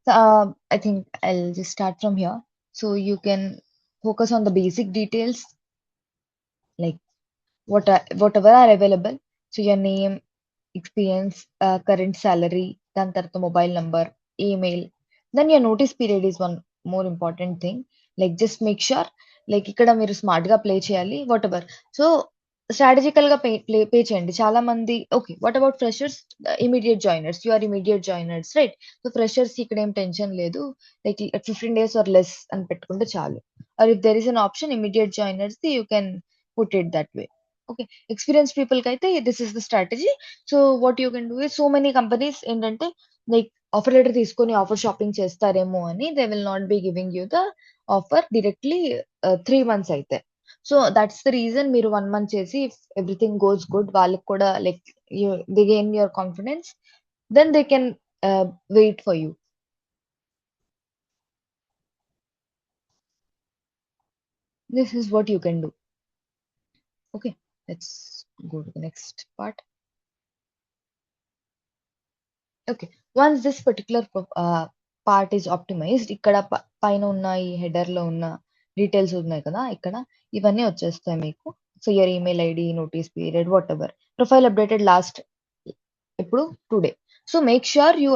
I think I'll just start from here. So you can focus on the basic details, like whatever are available. So your name, experience, current salary, దాని తర్వాత mobile number, email. Then your notice period is one more important thing. Like just make sure, like ఇక్కడ మీరు smart గా play చేయాలి whatever. So strategical గా pay చేయండి. చాలా మంది okay what about freshers, immediate joiners, you are immediate joiners right. So freshers ఇక్కడ ఏం టెన్షన్ లేదు, లైక్ 15 days ఆర్ లెస్ అని పెట్టుకుంటే చాలు. Or if there is an option immediate joiners you can put it that way. Okay, experience people కి అయితే this is the strategy. So what you can do is, so many companies ఏంటంటే like offer letter తీసుకొని offer shopping చేస్తారేమో అని they will not be giving you the offer directly 3 months అయితే. So that's the reason మీరు 1 month చేసి if everything goes good వాళ్ళకి కూడా like you they gain your confidence, then they can wait for you. This is what you can do. Okay, let's go to the next part. Okay, once this particular part is optimised, ఇక్కడ పైన ఉన్న ఈ header లో ఉన్న details ఉన్నాయి కదా, ఇక్కడ ఇవన్నీ వచ్చేస్తాయి మీకు. So your email ID, notice period, whatever. Profile updated last ఎప్పుడు today. So make sure you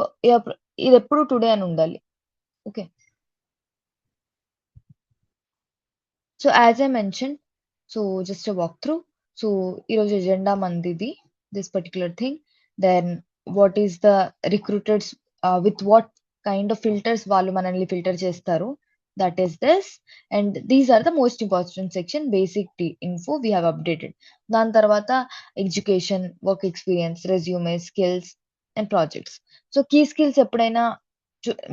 ఇది ఎప్పుడు టుడే అని ఉండాలి. Okay, so as I mention, so just walk through. So ఈరోజు ఎజెండా మందిది, this particular thing. Then what is the recruiters, with what kind of filters వాళ్ళు మనల్ని filter చేస్తారు, that is this. And these are the most important section. Basic info we have updated. దాని తర్వాత education, work experience, resume, skills and projects. So key skills ఎప్పుడైనా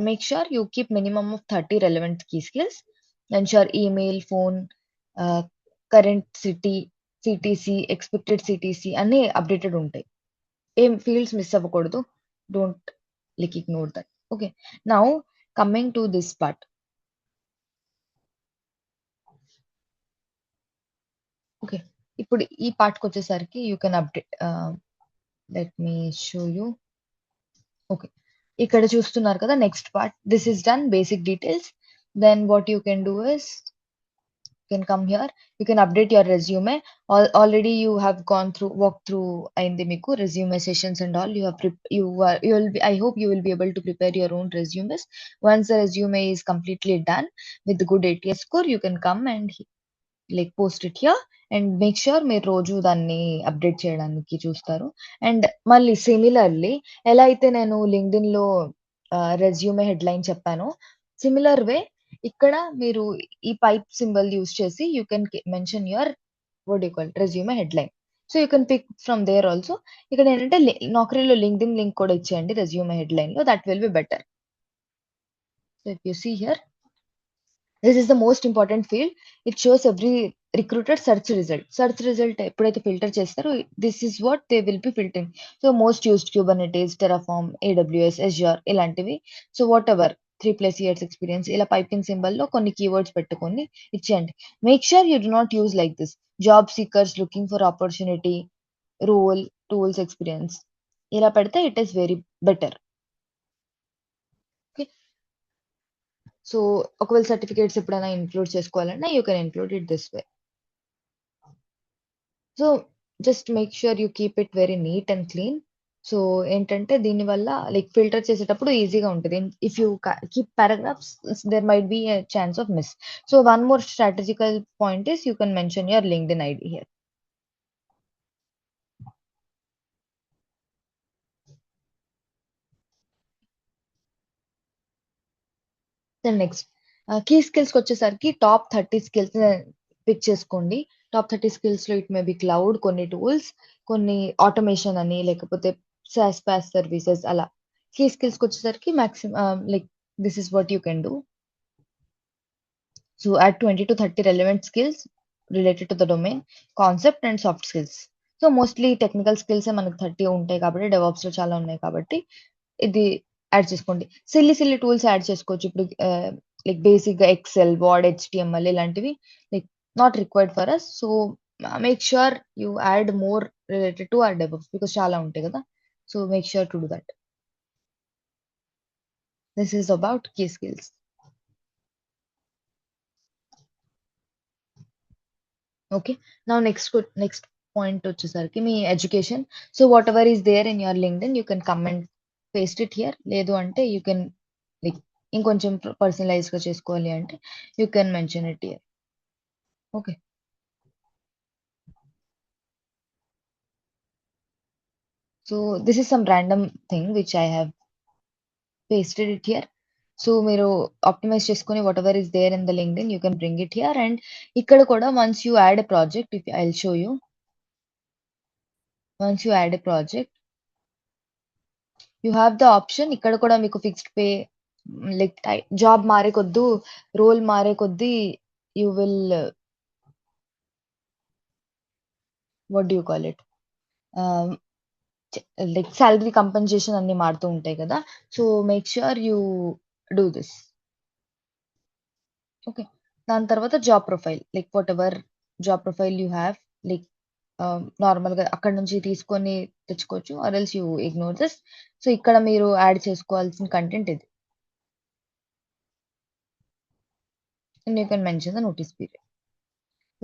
make sure you keep minimum of 30 relevant key skills. ensure email, phone, current city, CTC, expected CTC అన్ని updated ఉంటాయి. ఏం fields miss అవ్వకూడదు. Don't like ignore that. Okay, now coming to this part. Okay, ఇప్పుడు ఈ పార్ట్కి వచ్చేసరికి you can update. Let me show you. Okay, ఇక్కడ చూస్తున్నారు కదా next part, this is done basic details. Then what you can do is can come here. You can update your resume. Already you have gone through, walked through అయింది మీకు resume sessions and all. You have you will be, I hope you will be able to prepare your own resumes. Once the resume is completely done with the good ATS score, you can come and like post it here and make sure మీరు రోజు దాన్ని update చేయడానికి చూస్తారు. And మళ్ళీ similarly ఎలా అయితే నేను LinkedIn లో రెజ్యూమే హెడ్లైన్ చెప్పానో, సిమిలర్ వే ఇక్కడ మీరు ఈ పైప్ సింబల్ యూస్ చేసి you can mention your what you call resume headline. So you can pick from there also. ఇక్కడ ఏంటంటే నౌకరీలో లింక్డ్ఇన్ లింక్ కూడా ఇచ్చేయండి రెజ్యూమే హెడ్లైన్ లో, that will be better. So if you see here, this is the most important field. It shows every recruiter search result. Search result ఎప్పుడైతే filter చేస్తారో this is what they will be filtering. So most used Kubernetes, Terraform, AWS, Azure ఇలాంటివి. So whatever 3+ years experience ఇలా piping symbol లో కొన్ని keywords పెట్టుకొని ఇచ్చేయండి. Make sure you do not use like this job seekers looking for opportunity, role, tools, experience ఇలా పెడితే it is very better. So ఒకవేళ certificates ఎప్పుడైనా ఇంక్లూడ్ చేసుకోవాలన్నా you can include it this way. So just make sure you keep it very neat and clean. So ఏంటంటే దీనివల్ల like filter చేసేటప్పుడు ఈజీగా ఉంటుంది. If you keep paragraphs there might be a chance of miss. So one more strategical point is you can mention your LinkedIn ID here. Then next key స్కిల్స్కి వచ్చేసరికి top 30 skills pick చేసుకోండి. Top 30 skills లో it may be cloud, కొన్ని tools, కొన్ని automation అని, లేకపోతే SaaS PaaS services అలా. Key స్కిల్స్కి వచ్చేసరికి maximum like this is what you can do. So add 20 to 30 relevant skills related to the domain, concept and soft skills. So mostly technical skills మనకు 30 ఉంటాయి కాబట్టి, DevOps లో చాలా ఉన్నాయి కాబట్టి ఇది యాడ్ చేసుకోండి. సిల్లీ సిల్లీ టూల్స్ యాడ్ చేసుకోవచ్చు. ఇప్పుడు లైక్ బేసిక్ గా ఎక్సెల్, వర్డ్, HTML ఇలాంటివి like not required for us. So make sure you add more related to or DevOps because చాలా ఉంటాయి కదా. So make sure to do that. This is about key skills. Okay. Now next point వచ్చేసరికి మీ education. So whatever is there in your LinkedIn you can come and paste it here. లేదు అంటే you can like ఇంకొంచెం personalize గా చేసుకోవాలి అంటే you can mention it here. Okay. So this is some random thing which I have pasted it here. So మీరు optimize చేసుకొని whatever is there in the LinkedIn you can bring it here. And ఇక్కడ కూడా once you add a project, if I will show you, once you add a project you have the option. ఇక్కడ కూడా మీకు fixed pay like job మారే కొద్దు, role మారే కొద్దీ you will what do you call it, like salary compensation అన్ని మారుతూ ఉంటాయి కదా. So make sure you do this. Okay. దాని తర్వాత job profile, like what ever job profile you have, like నార్మల్గా అక్కడ నుంచి తీసుకొని తెచ్చుకోవచ్చు or else you ignore this. So ఇక్కడ మీరు యాడ్ చేసుకోవాల్సిన కంటెంట్ ఇది. And you can mention the notice period.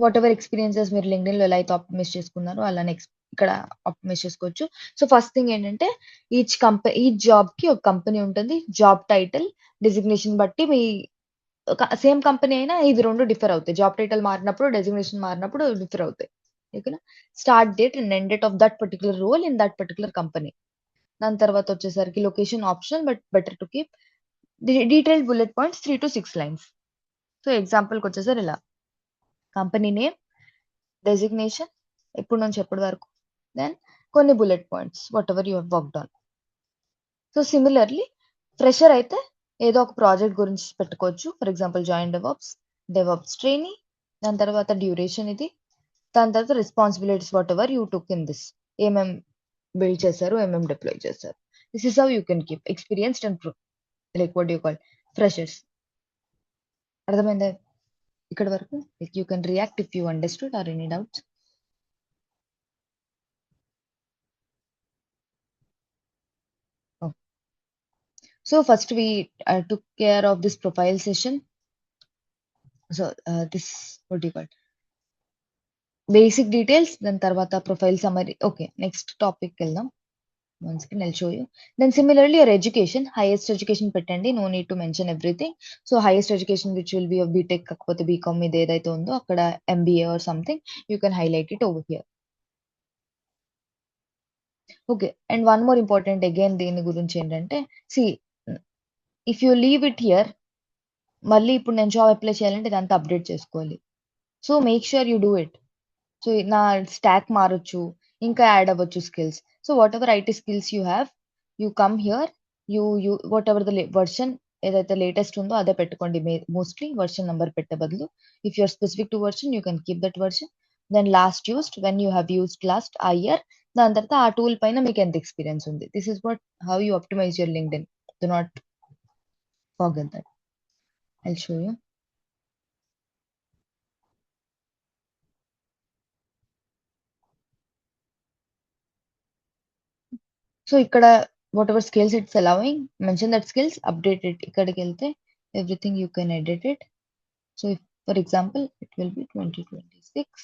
What ever experiences మీరు లింక్డ్ఇన్ లో ఎలా అయితే ఆప్టిమైజ్ చేసుకున్నారో అలానే ఇక్కడ ఆప్టిమైజ్ చేసుకోవచ్చు. సో ఫస్ట్ థింగ్ ఏంటంటే ఈచ్ జాబ్ కి ఒక కంపెనీ ఉంటుంది. జాబ్ టైటిల్ డిజిగ్నేషన్ బట్టి మీ సేమ్ కంపెనీ అయినా ఇది రెండు డిఫర్ అవుతాయి. జాబ్ టైటిల్ మారినప్పుడు, డెసిగ్నేషన్ మారినప్పుడు డిఫర్ అవుతాయి. ఓకేనా. Start date and end date of that particular role in that particular company. దాని తర్వాత వచ్చేసరికి location option, but better to keep detailed bullet points 3 to 6 lines. So ఎగ్జాంపుల్కి వచ్చేసరి ఇలా కంపెనీ నేమ్, డెసిగ్నేషన్ ఎప్పటి నుంచి ఎప్పటి వరకు, దెన్ కొన్ని bullet points what ever you have worked on. So similarly fresher అయితే ఏదో ఒక ప్రాజెక్ట్ గురించి పెట్టుకోవచ్చు. For example join DevOps trainee, దాని తర్వాత డ్యూరేషన్ ఇది, దాని తర్వాత responsibilities what ever you took in this, ఏమేం బిల్డ్ చేశారు, ఏమేం డిప్లాయ్ చేశారు. This is how you can keep experienced and like what you call freshers. అర్థమైందా ఇక్కడ వరకు? Like you can react if you understood or any doubts. So first we took care of this profile session. So this what do you call it? Basic details, then tarvata profile summary. Okay, next topic వెళ్దాం. Once again I'll show you. Then similarly your education, highest education పెట్టండి. No need to mention everything. So highest education which will be of BTech కాకపోతే BCom మీద ఏదైతే ఉందో అక్కడ MBA or something, you can highlight it over here. Okay, and one more important again దీని గురించి ఏంటంటే, see if you leave it here, మళ్ళీ ఇప్పుడు నేను జాబ్ అప్లై చేయాలంటే ఇదంతా అప్డేట్ చేసుకోవాలి. So make sure you do it. So నా స్టాక్ మారొచ్చు, ఇంకా యాడ్ అవ్వచ్చు skills. So whatever IT skills you have, you come here, you whatever the version ఏదైతే లేటెస్ట్ ఉందో అదే పెట్టుకోండి. మోస్ట్లీ వర్షన్ నెంబర్ పెట్టే బదులు if you're specific to version you can keep that version. Then last used when you have used last ఆ year. దాని తర్వాత ఆ టూల్ పైన మీకు ఎంత ఎక్స్పీరియన్స్ ఉంది. This is what how you optimize your LinkedIn. Do not forget that. I'll show you. So ఇక్కడ whatever skills it's allowing, mention that skills, update it. ఇక్కడికి వెళ్తే everything you can edit it. So for example it will be 2026.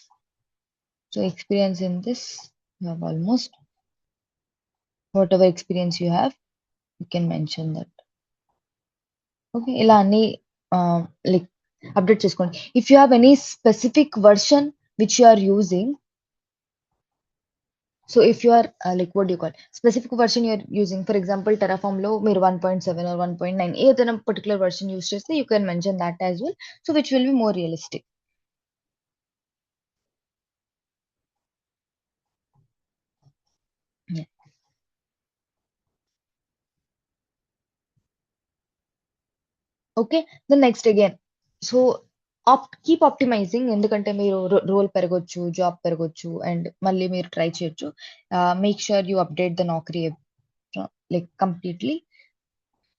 So experience in this you have almost whatever experience you have you can mention that. Okay, ఇలా అన్ని like update చేసుకోండి. If you have any specific version which you are using, so if you are like what do you call specific version you are using, for example Terraform లో మీరు 1.7 or 1.9 ఏదైనా particular version use చేస్తే you can mention that as well, so which will be more realistic. Yeah. Okay, the next again, so keep optimizing ఎందుకంటే మీరు role పెరగొచ్చు, job పెరగొచ్చు and మళ్ళీ మీరు try చేయొచ్చు. Make sure you update the Naukri like completely.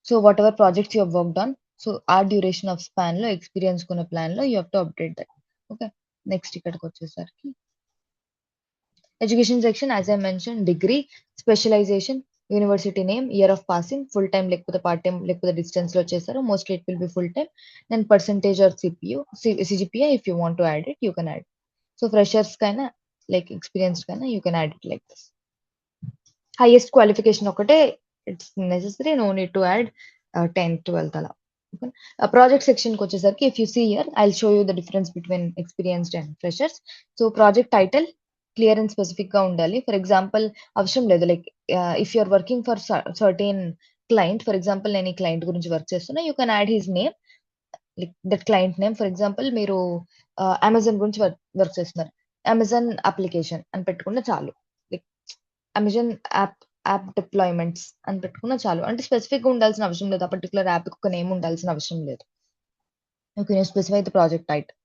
So whatever projects you have worked on, so our duration of span లో experience కొన్న plan లో you have to update that. Okay, next ఇక్కడికి వచ్చేసరికి education section, as I mention degree, specialization, university name, year of passing, full time లేకపోతే part time లేకపోతే distance లో చేస్తారు. Mostly it will be full time. Then percentage or CPU CGPI if you want to add it you can add. So freshers కైనా like experienced కైనా you can add it like this. Highest qualification ఒకటే it's necessary, no need to add 10th 12th అలా. Project సెక్షన్కి వచ్చేసరికి if you see here I will show you the difference between experienced and freshers. So project title clear and specific గా ఉండాలి. For example అవసరం లేదు like if you're working for certain client, for example నేను ఈ client గురించి work చేస్తున్నా, you can add his name, like that client name. For example మీరు Amazon గురించి వర్క్ చేస్తున్నారు, అమెజాన్ అప్లికేషన్ అని పెట్టుకుంటే చాలు. లైక్ అమెజాన్ యాప్ డిప్లాయ్మెంట్స్ అని పెట్టుకున్నా చాలు. అంటే స్పెసిఫిక్ గా ఉండాల్సిన అవసరం లేదు, ఆ పర్టికులర్ యాప్ ఒక నేమ్ ఉండాల్సిన అవసరం లేదు. Okay, specify the project title.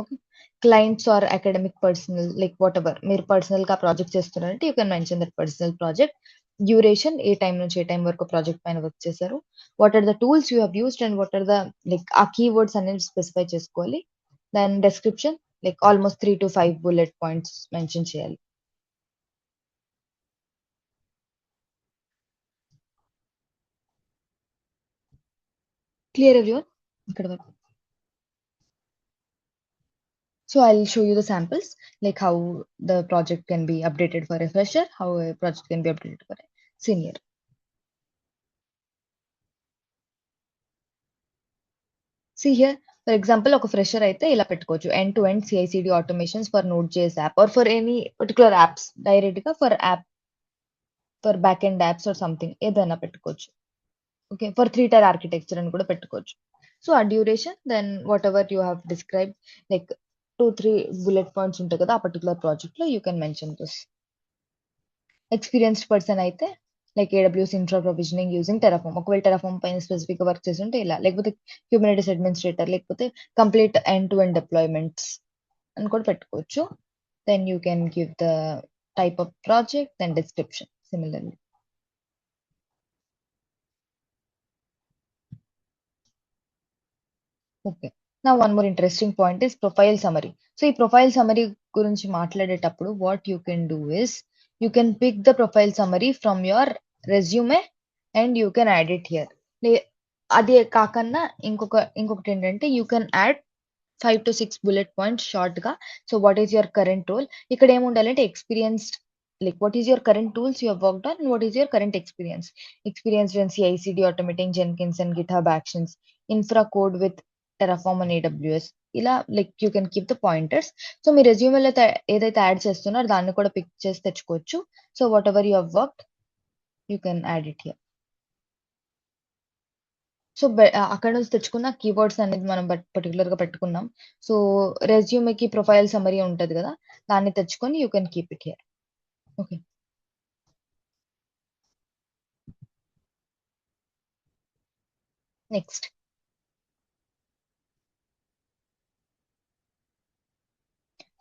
Okay, clients or academic personal like whatever మీరు పర్సనల్ గా ప్రాజెక్ట్ చేస్తున్నారంటే you can mention that personal project. Duration, ఏ టైం నుంచి ఏ టైం వరకు ప్రాజెక్ట్ పైన వర్క్ చేశారు. What are the tools you have used and what are the like ఆ కీవర్డ్స్ అనేది స్పెసిఫై చేసుకోవాలి. దాని description like almost 3 to 5 bullet points mention చేయాలి. క్లియర్ ఎవ్రీవన్ ఇక్కడ వరకు? So I'll show you the samples, like how the project can be updated for a fresher, how a project can be updated for a senior. See here, for example, ఒక fresher అయితే ఇలా పెట్టుకోవచ్చు, end to end CI/CD automations for Node.js app or for any particular apps, direct గా for app, for back end apps or something ఏదైనా పెట్టుకోవచ్చు. Okay, for 3-tier architecture అని కూడా పెట్టుకోవచ్చు. సో ఆ duration, then whatever you have describe like 2-3 bullet points ఉంటాయి కదా ఆ పర్టికులర్ ప్రాజెక్ట్ లో you can mention this. Experienced person అయితే like AWS infra provisioning using Terraform, ఒకవేళ టెరాఫామ్ పైన స్పెసిఫిక్ గా వర్క్ చేస్తుంటే ఇలా, లేకపోతే క్యూబర్నెటిస్ అడ్మినిస్ట్రేటర్, లేకపోతే complete end to end deployments అని కూడా పెట్టుకోవచ్చు. Then you can give the type of project, then description similarly. Okay, నా one more interesting point is profile summary. So ఈ ప్రొఫైల్ సమరీ గురించి మాట్లాడేటప్పుడు what you can do is you can pick the profile summary from your resume and you can add it here. అదే కాకన్నా ఇంకొకటి ఏంటంటే you can add 5 to 6 bullet points short గా. So what is your current role, ఇక్కడ ఏముండాలంటే experienced, like what is your current tools you have worked on and what is your current experience. Experienced in CI/CD automating Jenkins and GitHub Actions, infra code with Terraform and AWS. ఇలా like you can keep the pointers. So మీ రెజ్యూమేలో ఏదైతే add చేస్తున్నారో దాన్ని కూడా pick చేసి తెచ్చుకోవచ్చు. So whatever you have worked you can add it here. So అక్కడ నుంచి తెచ్చుకున్న కీవర్డ్స్ అనేది మనం పర్టికులర్ గా పెట్టుకున్నాం. సో రెజ్యూమేకి ప్రొఫైల్ సమరీ ఉంటది కదా, దాన్ని తెచ్చుకొని you can keep it here. Okay, next.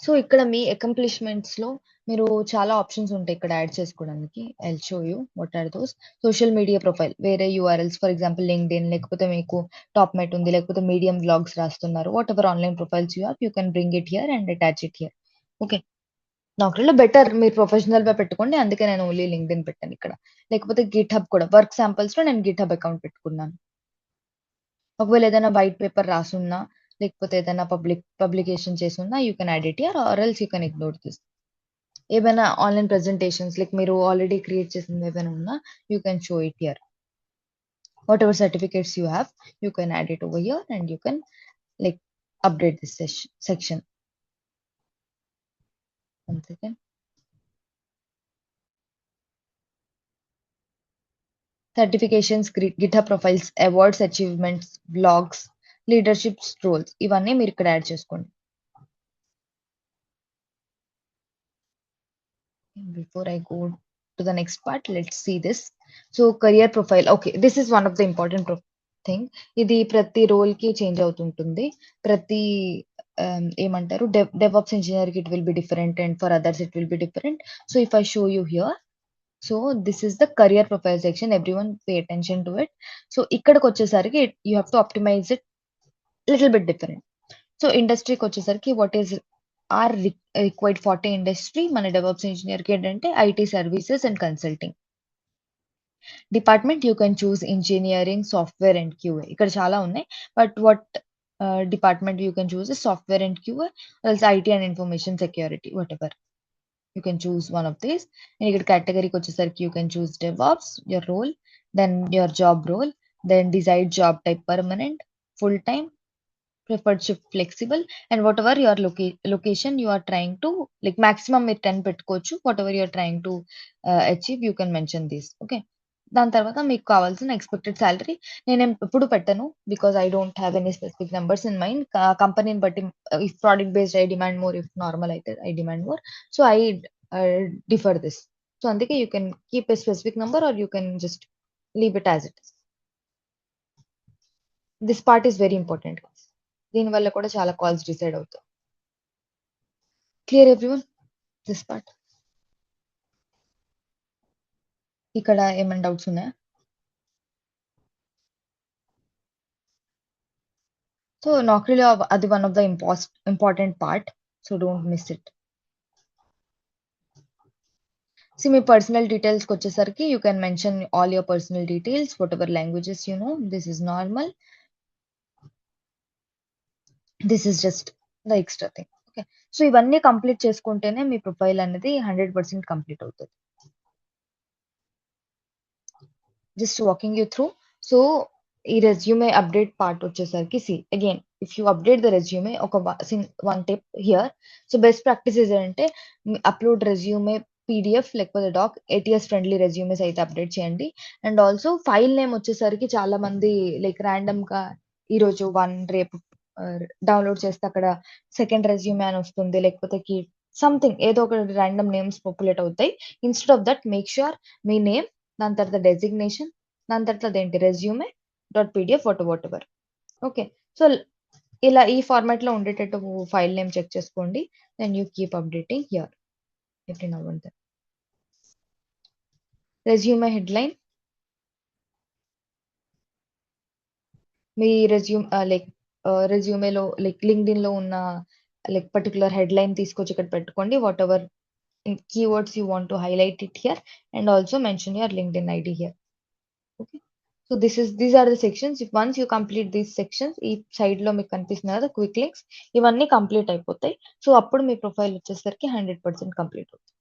So ఇక్కడ మీ అకంప్లిష్మెంట్స్ లో మీరు చాలా ఆప్షన్స్ ఉంటాయి ఇక్కడ యాడ్ చేసుకోవడానికి. I will show you what are those. Social media profile, వేరే యూఆర్ఎల్స్, ఫర్ ఎగ్జాంపుల్ లింక్డ్ఇన్, లేకపోతే మీకు టాప్ మెట్ ఉంది, లేకపోతే మీడియం వ్లాగ్స్ రాస్తున్నారు, whatever online profiles you have you can bring it here and attach it here. Okay, నాకరీలో better మీరు professional గా పెట్టుకోండి, అందుకే నేను ఓన్లీ లింక్డ్ఇన్ పెట్టాను ఇక్కడ. లేకపోతే గిట్ హబ్ కూడా, వర్క్ శాంపిల్స్ లో నేను గిట్ హబ్ అకౌంట్ పెట్టుకున్నాను. ఒకవేళ ఏదైనా వైట్ పేపర్ రాసున్నా, లేకపోతే ఏదైనా పబ్లికేషన్ చేసి ఉన్నా you can add it here or else you can ignore this. ఏవైనా ఆన్లైన్ ప్రెజెంటేషన్స్ లైక్ మీరు ఆల్రెడీ క్రియేట్ చేసింది ఏవైనా ఉన్నా you can show it here. What ever certificates you have you can add it over here and you can like update this section. One second. Certifications, GitHub profiles, awards, achievements, blogs, leadership roles, ఇవన్నీ మీరు ఇక్కడ add చేసుకోండి. Before I go to the next part, let's see this. So career profile. Okay, this is one of the important thing. ఇది ప్రతి role కి change అవుతుంటుంది. ప్రతి ఏమంటారు డెవాప్స్ ఇంజనీర్ కి it will be different and for others it will be different. So if I show you here, so this is the career profile section, everyone pay attention to it. So ఇక్కడికి వచ్చేసరికి you have to optimize it little bit different. So ఇండస్ట్రీకి వచ్చేసరికి what is are required for industry, మన DevOps engineer కి ఏంటంటే IT services and consulting. Department you can choose engineering, software and QA. ఇక్కడ చాలా ఉన్నాయి. But what department you can choose is software and QA else IT and information security whatever. You can choose one of these. And ఇక్కడ కేటగిరీకి వచ్చేసరికి you can choose DevOps, your role, then your job role, then desired job type permanent, full time, preferred shift flexible, and whatever your location you are trying to like maximum మీరు 10 పెట్టుకోవచ్చు. Whatever you are trying to achieve, you can mention this. Okay. దాని తర్వాత మీకు కావాల్సిన expected salary నేనేం ఎప్పుడు పెట్టను. Because I don't have any specific numbers in mind. కంపెనీని బట్టి if product based I demand more, if normal అయితే I demand more. So I differ this. So అందుకే you can keep a specific number or you can just leave it as it is. This part is very important. దీనివల్ల కూడా చాలా calls decide అవుతాయి. Clear everyone this part? ఇక్కడ ఏమైనా doubts ఉన్నాయా? So నౌకరీలో అది one of the important part. So don't miss it. See, మీ పర్సనల్ డీటెయిల్స్‌కి వచ్చేసరికి you can mention all your personal details, whatever languages you know. This is normal. This is just the extra thing. Okay. So ఇవన్నీ complete చేసుకుంటేనే మీ profile అనేది 100% complete అవుతది. Just walking you through. So ఈ resume update part వచ్చేసరికి again if you update the resume ఒక one tip here. So best practices ఏంటంటే upload resume PDF లేకపోతే డాక్, ఏటీఎస్ ఫ్రెండ్లీ రెజ్యూమేస్ అయితే అప్డేట్ చేయండి. అండ్ ఆల్సో ఫైల్ నేమ్ వచ్చేసరికి చాలా మంది లైక్ ర్యాండమ్ గా ఈరోజు రేపు డౌన్లోడ్ చేస్తే అక్కడ సెకండ్ రెజ్యూమే అని వస్తుంది, లేకపోతే సంథింగ్ ఏదో ఒక ర్యాండమ్ నేమ్స్ పాపులేట్ అవుతాయి. Instead of that make sure మీ నేమ్, దాని తర్వాత డెసిగ్నేషన్, దాని తర్వాత అదేంటి resume dot PDF whatever. Okay. So ఇలా ఈ ఫార్మాట్ లో ఉండేటట్టు ఫైల్ నేమ్ చెక్ చేసుకోండి. Then you keep updating here every now and then. Resume headline, మీ రెజ్యూమేలో లైక్ లింక్డ్ఇన్ లో ఉన్న లైక్ పర్టికులర్ హెడ్లైన్ తీసుకొచ్చి ఇక్కడ పెట్టుకోండి. Whatever keywords you want to highlight it here and also mention your LinkedIn ID here. Okay. So these are the sections. If once you complete these sections, ఈ side లో మీకు కనిపిస్తుంది కదా quick links, ఇవన్నీ complete అయిపోతాయి. సో అప్పుడు మీ ప్రొఫైల్ వచ్చేసరికి 100% కంప్లీట్ అవుతుంది.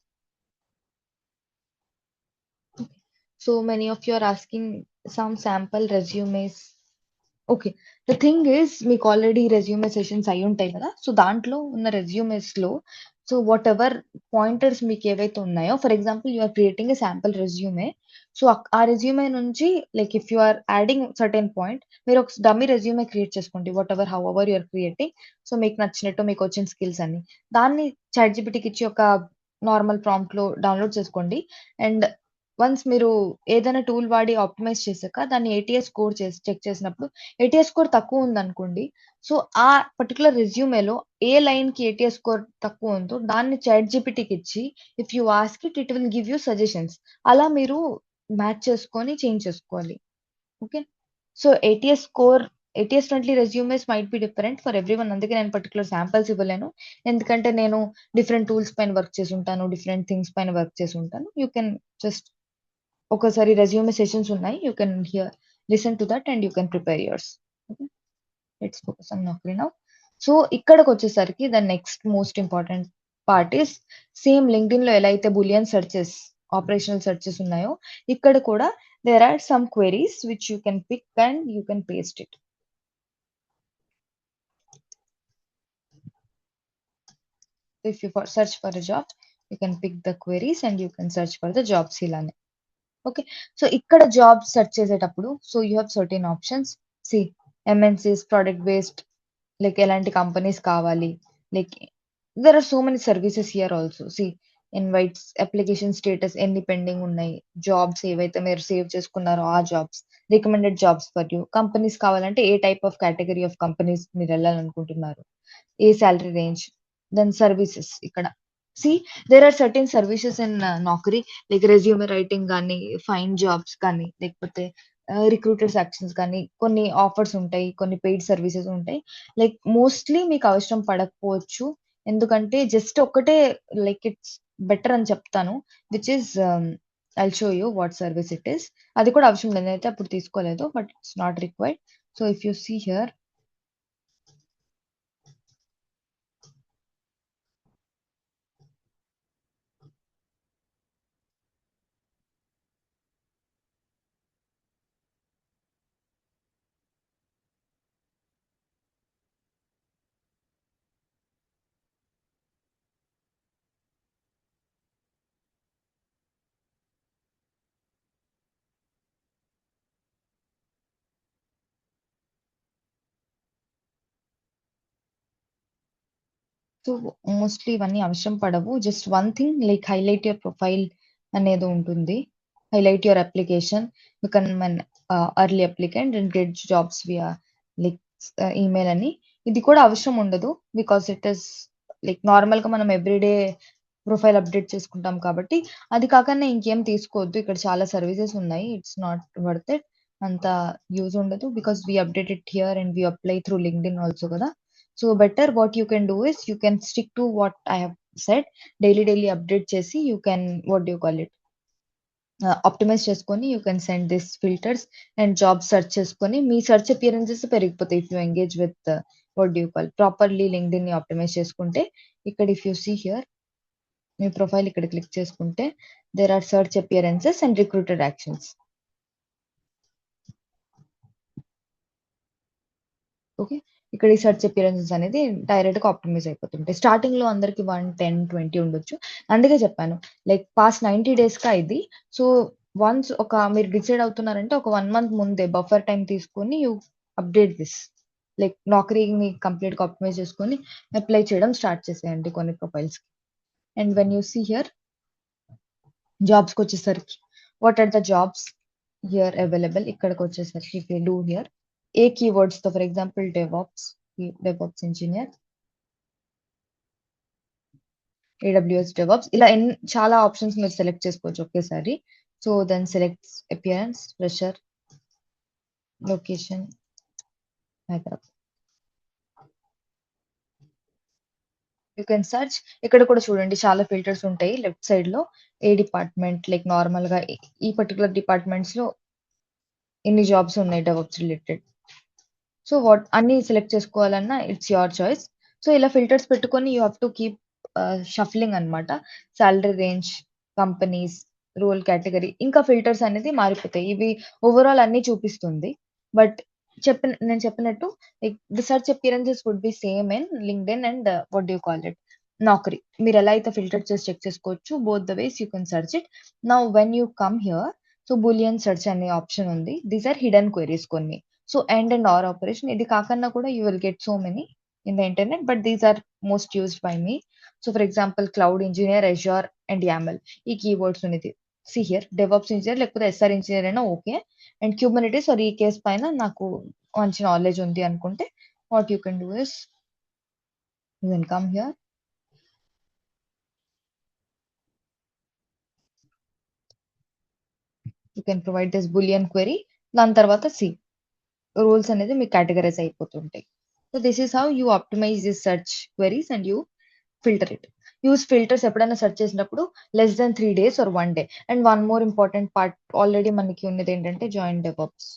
So many of you are asking some sample resumes. Okay. The thing is మీకు ఆల్రెడీ రెజ్యూమే సెషన్స్ అయి ఉంటాయి కదా. సో దాంట్లో ఉన్న రెజ్యూమేస్ లో సో వాట్ ఎవర్ పాయింటర్స్ మీకు ఏవైతే ఉన్నాయో, for example you are creating a sample resume. So ఆ రెజ్యూమే నుంచి like if you are adding certain point, మీరు ఒక డమ్మీ రెజ్యూమే క్రియేట్ చేసుకోండి. Whatever however you are creating. So మీకు నచ్చినట్టు మీకు వచ్చిన స్కిల్స్ అన్ని దాన్ని చాట్ జీపీటీకి ఇచ్చి ఒక నార్మల్ ప్రాంప్ట్ లో డౌన్లోడ్ చేసుకోండి. అండ్ వన్స్ మీరు ఏదైనా టూల్ వాడి ఆప్టిమైజ్ చేశాక దాన్ని ఏటీఎస్ స్కోర్ చెక్ చేసినప్పుడు ఏటీఎస్ స్కోర్ తక్కువ ఉందనుకోండి. సో ఆ పర్టికులర్ రెజ్యూమేలో ఏ లైన్ కి ఏటీఎస్ స్కోర్ తక్కువ ఉందో దాన్ని చాట్ జీపీటీకి ఇచ్చి if you ask it, it will give you suggestions. అలా మీరు మ్యాచ్ చేసుకొని చేంజ్ చేసుకోవాలి. Okay. So ATS friendly resumes might be different for every one. అందుకే నేను పర్టికులర్ శాంపిల్స్ ఇవ్వలేను. ఎందుకంటే నేను డిఫరెంట్ టూల్స్ పైన వర్క్ చేసి ఉంటాను, డిఫరెంట్ థింగ్స్ పైన వర్క్ చేసి ఉంటాను. యూ కెన్ జస్ట్ ఒకసారి రెజ్యూమే సెషన్స్ ఉన్నాయి. You can listen to that and you can prepare yours. Okay. Let's focus on Naukri now. So ఇక్కడికి వచ్చేసరికి the next most important part is same LinkedIn లో ఎలా అయితే bullion searches, operational searches ఉన్నాయో, ఇక్కడ కూడా there are some queries which you can pick and you can paste it. If you search for a job, you can pick the queries and you can search for the jobs ఇలానే. Okay. So ఇక్కడ job search చేసేటప్పుడు so you have certain options. See MNCs, product based, like ఎలాంటి companies కావాలి, like there are so many services here also. See invites, application status ఎన్ని pending ఉన్నాయి, jobs ఏవైతే మీరు save చేసుకున్నారో ఆ jobs, recommended jobs for you, companies కావాలంటే a type of category of companies మీరు వెళ్ళాలనుకుంటున్నారు, a salary range, then services. ఇక్కడ see there are certain services in Naukri, like resume writing కానీ, ఫైండ్ జాబ్స్ కానీ, లేకపోతే రిక్రూటర్స్ యాక్షన్స్ కానీ, కొన్ని offers ఉంటాయి, కొన్ని పెయిడ్ సర్వీసెస్ ఉంటాయి. లైక్ మోస్ట్లీ మీకు అవసరం పడకపోవచ్చు, ఎందుకంటే జస్ట్ ఒక్కటే లైక్ ఇట్స్ బెటర్ అని చెప్తాను, which is I'll show you what service it is. అది కూడా అవసరం లేదు. నేనైతే అప్పుడు తీసుకోలేదు. But it's not required. So if you see here so mostly ఇవన్నీ అవసరం పడవు. Just one thing like highlight your profile అనేది ఉంటుంది. Highlight your application. Become an early applicant and get jobs via like email అని. ఇది కూడా అవసరం ఉండదు. బికాజ్ ఇట్ ఈస్ లైక్ నార్మల్‌గా మనం ఎవ్రీడే ప్రొఫైల్ అప్డేట్ చేసుకుంటాం కాబట్టి, అది కాకన్నా ఇంకేం తీసుకోవద్దు. ఇక్కడ చాలా సర్వీసెస్ ఉన్నాయి. It's not worth it. అంత యూజ్ ఉండదు. Because we update it here and we apply through LinkedIn also కదా! So better what you can do is you can stick to what I have said. Daily update చేసి you can what do you call it optimize చేసుకొని you can send this filters and job search చేసుకొని మీ search appearances పెరిగిపోతాయి. If you engage with what do you call properly LinkedIn ని optimise చేసుకుంటే. ఇక్కడ if you see here మీ profile ఇక్కడ click చేసుకుంటే there are search appearances and recruited actions. Okay. ఇక్కడ ఈ సెర్చ్ అపియరెన్సెస్ అనేది డైరెక్ట్‌గా ఆప్టిమైజ్ అయిపోతుంటాయి. స్టార్టింగ్‌లో అందరికి 1, 10, 20 ఉండొచ్చు. అందుకే చెప్పాను. లైక్ పాస్ట్ 90 డేస్‌కా ఇది. సో, వన్స్ మీరు డిసైడ్ అవుతున్నారంటే ఒక 1 మంత్ ముందే బఫర్ టైమ్ తీసుకొని యూ అప్డేట్ దిస్. లైక్ నాకరీని కంప్లీట్‌గా ఆప్టిమైజ్ చేసుకొని అప్లై చేయడం స్టార్ట్ చేసేయండి కొన్ని ప్రొఫైల్స్‌కి. And when you see here జాబ్స్‌కొచ్చేసరికి what are the jobs here available ఇక్కడికొచ్చేసరికి if you do here a కీవర్డ్స్‌తో for example DevOps engineer, AWS DevOps ఇలా చాలా ఆప్షన్స్ మీరు సెలెక్ట్ చేసుకోవచ్చు ఒకేసారి. So then select appearance, fresher, location, Hyderabad. You can search. ఇక్కడ కూడా చూడండి చాలా ఫిల్టర్స్ ఉంటాయి లెఫ్ట్ సైడ్ లో. ఏ డిపార్ట్మెంట్ లైక్ నార్మల్ గా ఈ పర్టికులర్ డిపార్ట్మెంట్స్ లో ఎన్ని జాబ్స్ ఉన్నాయి డెవాప్స్ రిలేటెడ్. సో వాట్ అన్ని సెలెక్ట్ చేసుకోవాలన్నా ఇట్స్ యువర్ చాయిస్. సో ఇలా ఫిల్టర్స్ పెట్టుకొని you have to keep shuffling అన్నమాట. Salary range, companies, role category ఇంకా ఫిల్టర్స్ అనేది మారిపోతాయి. ఇవి ఓవరాల్ అన్ని చూపిస్తుంది. బట్ నేను చెప్పినట్టు like the search appearances would be same in LinkedIn and what do you call it Naukri. మీరు ఎలా అయితే ఫిల్టర్ చేసి చెక్ చేసుకోవచ్చు both the ways you can search it. Now when you come here so boolean search అనే option ఉంది. These are hidden queries కొన్ని. So and or operation ఇది కాకన్నా కూడా you will get so many in the internet but these are most used by me. So for example cloud engineer, Azure and YAML ఈ keywords ఉన్నది. See here DevOps engineer లేకపోతే SR engineer అయినా okay. And Kubernetes or ఈ case పైన నాకు మంచి knowledge ఉంది అనుకుంటే what you can do is you can come here. You can provide this Boolean query. దాని తర్వాత సి రూల్స్ అనేది మీకు కేటగరైజ్ అయిపోతుంటాయి. So this is how you optimize this search queries and you filter it. Use filters ఎప్పుడైనా search చేసినప్పుడు less than 3 days or 1 day. And one more important part already మనకి ఉన్నది ఏంటంటే join DevOps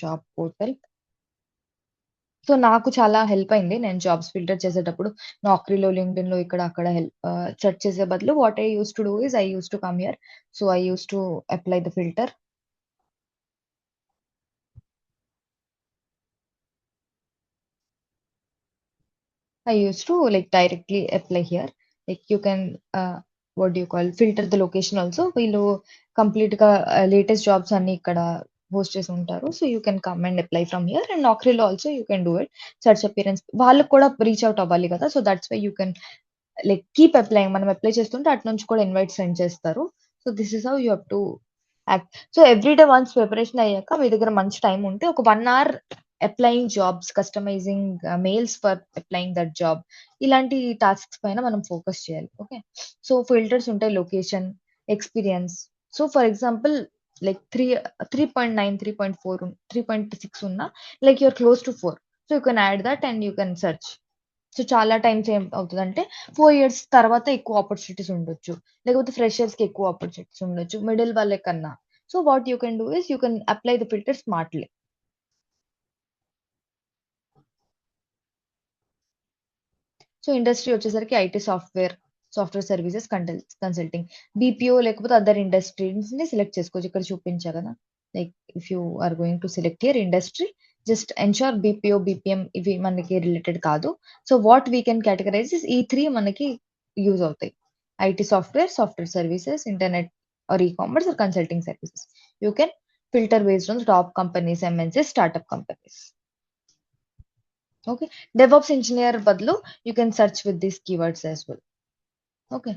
job portal. So నాకు చాలా help అయింది. నేను jobs filter చేసేటప్పుడు నాక్రీలో, లింక్డ్ఇన్‌లో ఇక్కడ అక్కడ సెర్చ్ చేసే బదులు what I used to do is I used to come here. So I used to apply the filter. I used to like directly apply here. Like you can what do you call filter the location also. వీళ్ళు complete గా latest jobs అన్ని ఇక్కడ post చేసి ఉంటారు. So you can come and apply from here and నాక్రీలో also you can do it. Search appearance వాళ్ళకి కూడా reach out అవ్వాలి కదా. So that's why you can like keep applying. మనం అప్లై చేస్తుంటే అటు నుంచి కూడా ఇన్వైట్ సెండ్ చేస్తారు. So this is how you have to act. So everyday once preparation అయ్యాక మీ దగ్గర మంచి టైం ఉంటే ఒక 1 hour applying jobs, customising mails for applying that job ఇలాంటి టాస్క్స్ పైన మనం ఫోకస్ చేయాలి. ఓకే. సో ఫిల్టర్స్ ఉంటాయి location, experience. So for example like 3.9, 3.4, 3.6 ఉన్నా like you're close to 4. So you can add that and you can search. So, చాలా times ఏం అవుతదంటే 4 years తర్వాత ఎక్కువ ఆపర్చునిటీస్ ఉండొచ్చు. లేకపోతే ఫ్రెషర్స్‌కి ఎక్కువ ఆపర్చునిటీస్ ఉండొచ్చు. మిడిల్ వాళ్ళ కన్నా. So, what you can do is you can apply the filter smartly. So, industry వచ్చేసరికి IT software services consulting. BPO లేకపోతే అదర్ ఇండస్ట్రీస్‌ని సెలెక్ట్ చేసుకోవచ్చు. ఇక్కడ చూపించా కదా! Like if you are going to select here industry just ensure BPO, BPM ఇవి మనకి related కాదు. So, what we can categorize is ఈ 3 మనకి యూజ్ అవుతాయి. IT software services, internet or e-commerce or consulting services. You can filter based on top companies, MNCs, startup companies. Okay. DevOps engineer బదులు you can search with these keywords as well. Okay.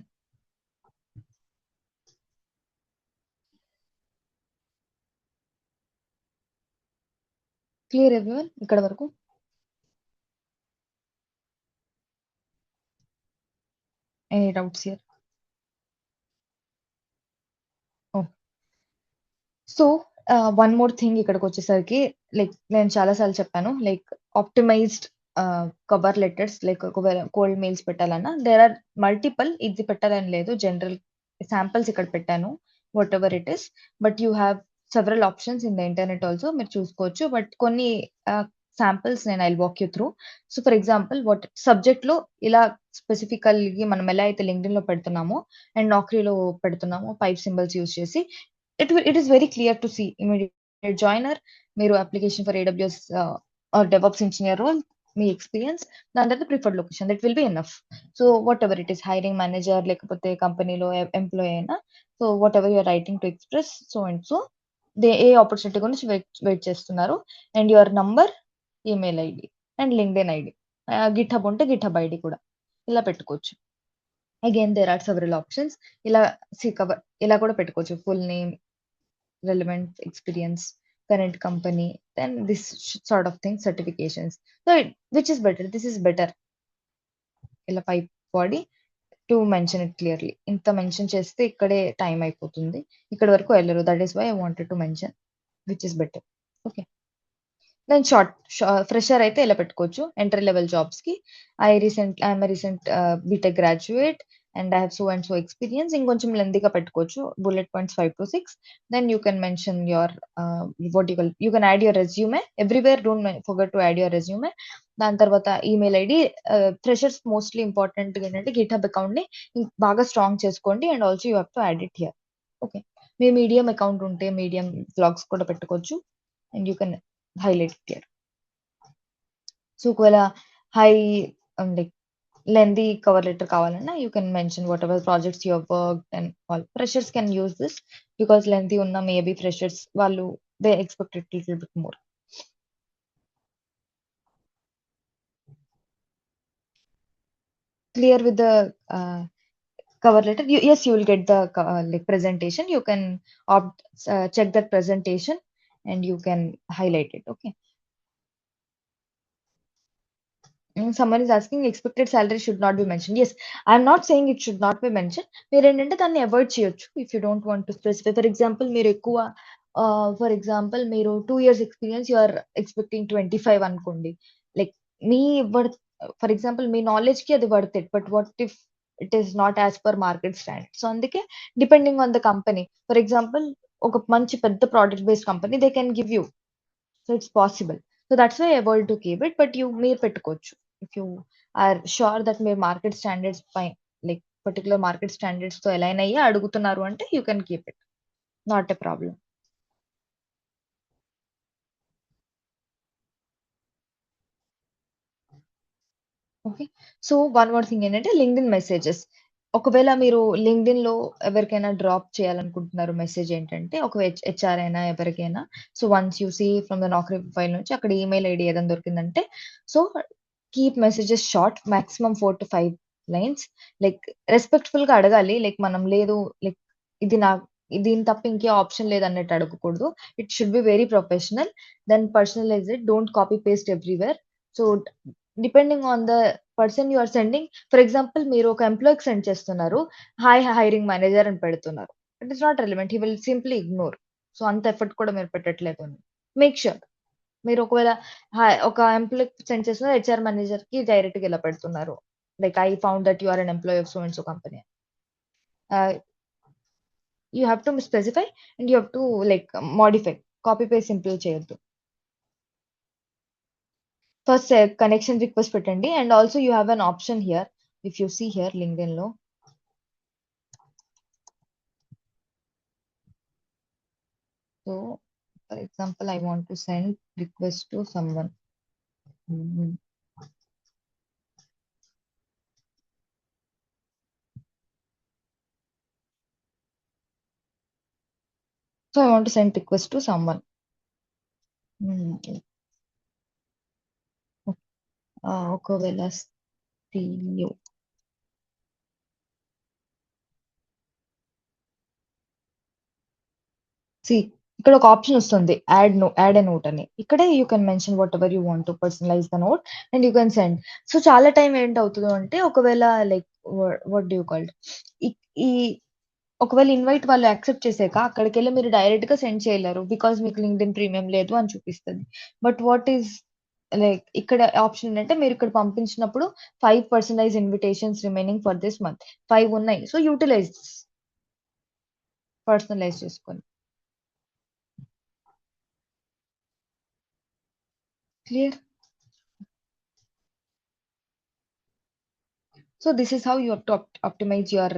Clear everyone? ఇక్కడ వరకు? Any doubts here? Oh. So, one more thing ఇక్కడికొచ్చేసరికి like నేను చాలా సార్లు చెప్పాను. Like optimized cover letters like ఒకవేళ cold mails పెట్టాలన్నా దేర్ ఆర్ మల్టిపుల్ ఇది పెట్టాలని లేదు. జనరల్ శాంపిల్స్ ఇక్కడ పెట్టాను. Whatever it is. But you have several options in the internet also మీరు చూసుకోవచ్చు. బట్ కొన్ని శాంపిల్స్ నేను I will walk you through. So, for example సబ్జెక్ట్‌లో ఇలా స్పెసిఫికల్‌గా మనం ఎలా అయితే లింక్డ్ఇన్‌లో పెడుతున్నామో అండ్ నాక్రీలో పెడుతున్నామో పైప్ సింబల్స్ యూజ్ చేసి it is very clear to see immediate joiner మీరు application for AWS or DevOps engineer role మీ ఎక్స్పీరియన్స్ దాని తర్వాత preferred location that will be enough. So whatever it is hiring manager లేకపోతే కంపెనీలో employee అయినా so whatever you're writing to express so and so a opportunity గురించి wait చేస్తున్నారు and your number, email ID and LinkedIn ID, GitHub ఉంటే GitHub ID కూడా ఇలా పెట్టుకోవచ్చు. Again there are several options. ఇలా cover ఇలా కూడా పెట్టుకోవచ్చు. Full name, relevant experience, current company, then this sort of thing, certifications. So, which is better? This is better. ఇలా pipe వాడి టు మెన్షన్ ఇట్ క్లియర్లీ. ఇంత మెన్షన్ చేస్తే ఇక్కడే time అయిపోతుంది. ఇక్కడ వరకు వెళ్ళరు. That is why I wanted to mention which is better. Okay. Then fresher అయితే ఇలా పెట్టుకోవచ్చు. ఎంట్రీ లెవెల్ జాబ్స్ కి I'm recent BTech graduate and I have so and so experience ఇంకొంచెం లెందీగా పెట్టుకోవచ్చు. Bullet points 5 to 6. Then you can mention your what you can add your resume everywhere. Don't forget to add your resume. దాని తర్వాత email ID. Freshers mostly important ఏంటంటే GitHub account ని బాగా strong చేసుకోండి and also you have to add it here. Okay. మీ Medium account ఉంటే Medium blogs కూడా పెట్టుకోవచ్చు and you can highlight here. So ఒకవేళ high like lengthy cover letter కావాలన్నా you can mention whatever projects you have worked and all. Freshers can use this because lengthy ఉన్న maybe freshers వాళ్ళు they expect it little bit more. Clear with the cover letter? Yes, you will get the like presentation. You can check that presentation and you can highlight it. Okay. Someone is asking expected salary should not be mentioned. Yes, I'm not saying it should not be mentioned. మీరేంటంటే దాన్ని avoid చేయొచ్చు if you don't want to specify. For example మీరు ఎక్కువ మీరు 2 years experience you are expecting 25 అనుకోండి. Like మీ worth for example మీ knowledge కి అది worth it. But what if it is not as per market standard. So అందుకే depending on the company. For example ఒక మంచి పెద్ద product based company they can give you. So it's possible. So that's why I want to keep it. But మీరు పెట్టుకోవచ్చు. If you are sure that మీ market standards పై like particular market standards తో align అయ్యి అడుగుతున్నారు అంటే you can keep it. Not a problem. Okay. So one more thing ఏంటంటే LinkedIn messages. ఒకవేళ మీరు లింక్డ్ఇన్ లో ఎవరికైనా డ్రాప్ చేయాలనుకుంటున్నారు మెసేజ్ ఏంటంటే ఒక హెచ్ఆర్ అయినా ఎవరికైనా so once you see from the Naukri profile నుంచి అక్కడ ఈమెయిల్ ఐడి ఏదైనా దొరికిందంటే so keep messages short maximum 4 to 5 lines. Like respectful గా అడగాలి. లైక్ మనం లేదు లైక్ ఇది నా దీని తప్ప ఇంకే ఆప్షన్ లేదన్నట్టు అడగకూడదు. It should be very professional. Then personalise it. Don't copy paste everywhere. So depending on the person you are sending. For example మీరు ఒక ఎంప్లాయీకి సెండ్ చేస్తున్నారు. హాయ్ హైరింగ్ మేనేజర్ అని పెడుతున్నారు. It is not relevant. He will simply ignore. So అంత effort కూడా మీరు పెట్టట్లేదు. మేక్ ష్యూర్ మీరు ఒకవేళ ఒక ఎంప్లాయీకి సెండ్ చేస్తున్నారు, హెచ్ఆర్ మేనేజర్‌కి డైరెక్ట్‌గా ఇలా పెడుతున్నారు. Like I found that you are an employee of so and so company. Ah, you have to specify and you have to like modify. Copy paste simple చేయొద్దు. ఫస్ట్ కనెక్షన్ రిక్వెస్ట్ పెట్టండి and also you have an option here. If you see here లింక్డ్ఇన్‌లో. So for example I want to send request to someone. So I want to send request to someone. ఒకవేళ CEO. See ఇక్కడ ఒక option వస్తుంది, add a note అని. ఇక్కడే you can mention whatever you want to personalise the note and you can send. So చాలా time ఏంటవుతుందో అంటే, ఒకవేళ like what do you called, ఈ ఒకవేళ ఇన్వైట్ వాళ్ళు యాక్సెప్ట్ చేసాక అక్కడికెళ్ళి మీరు డైరెక్ట్ గా సెండ్ చేయలేరు, బికాస్ మీకు లింక్డ్ఇన్ ప్రీమియం లేదు అని చూపిస్తుంది. బట్ వాట్ ఈస్ లైక్ ఇక్కడ ఆప్షన్ ఏంటంటే, మీరు ఇక్కడ పంపించినప్పుడు 5 personalise invitations remaining for this month 5 ఉన్నాయి. సో యూటిలైజ్, పర్సనలైజ్ చేసుకోండి. Clear? So this is how you have to optimize your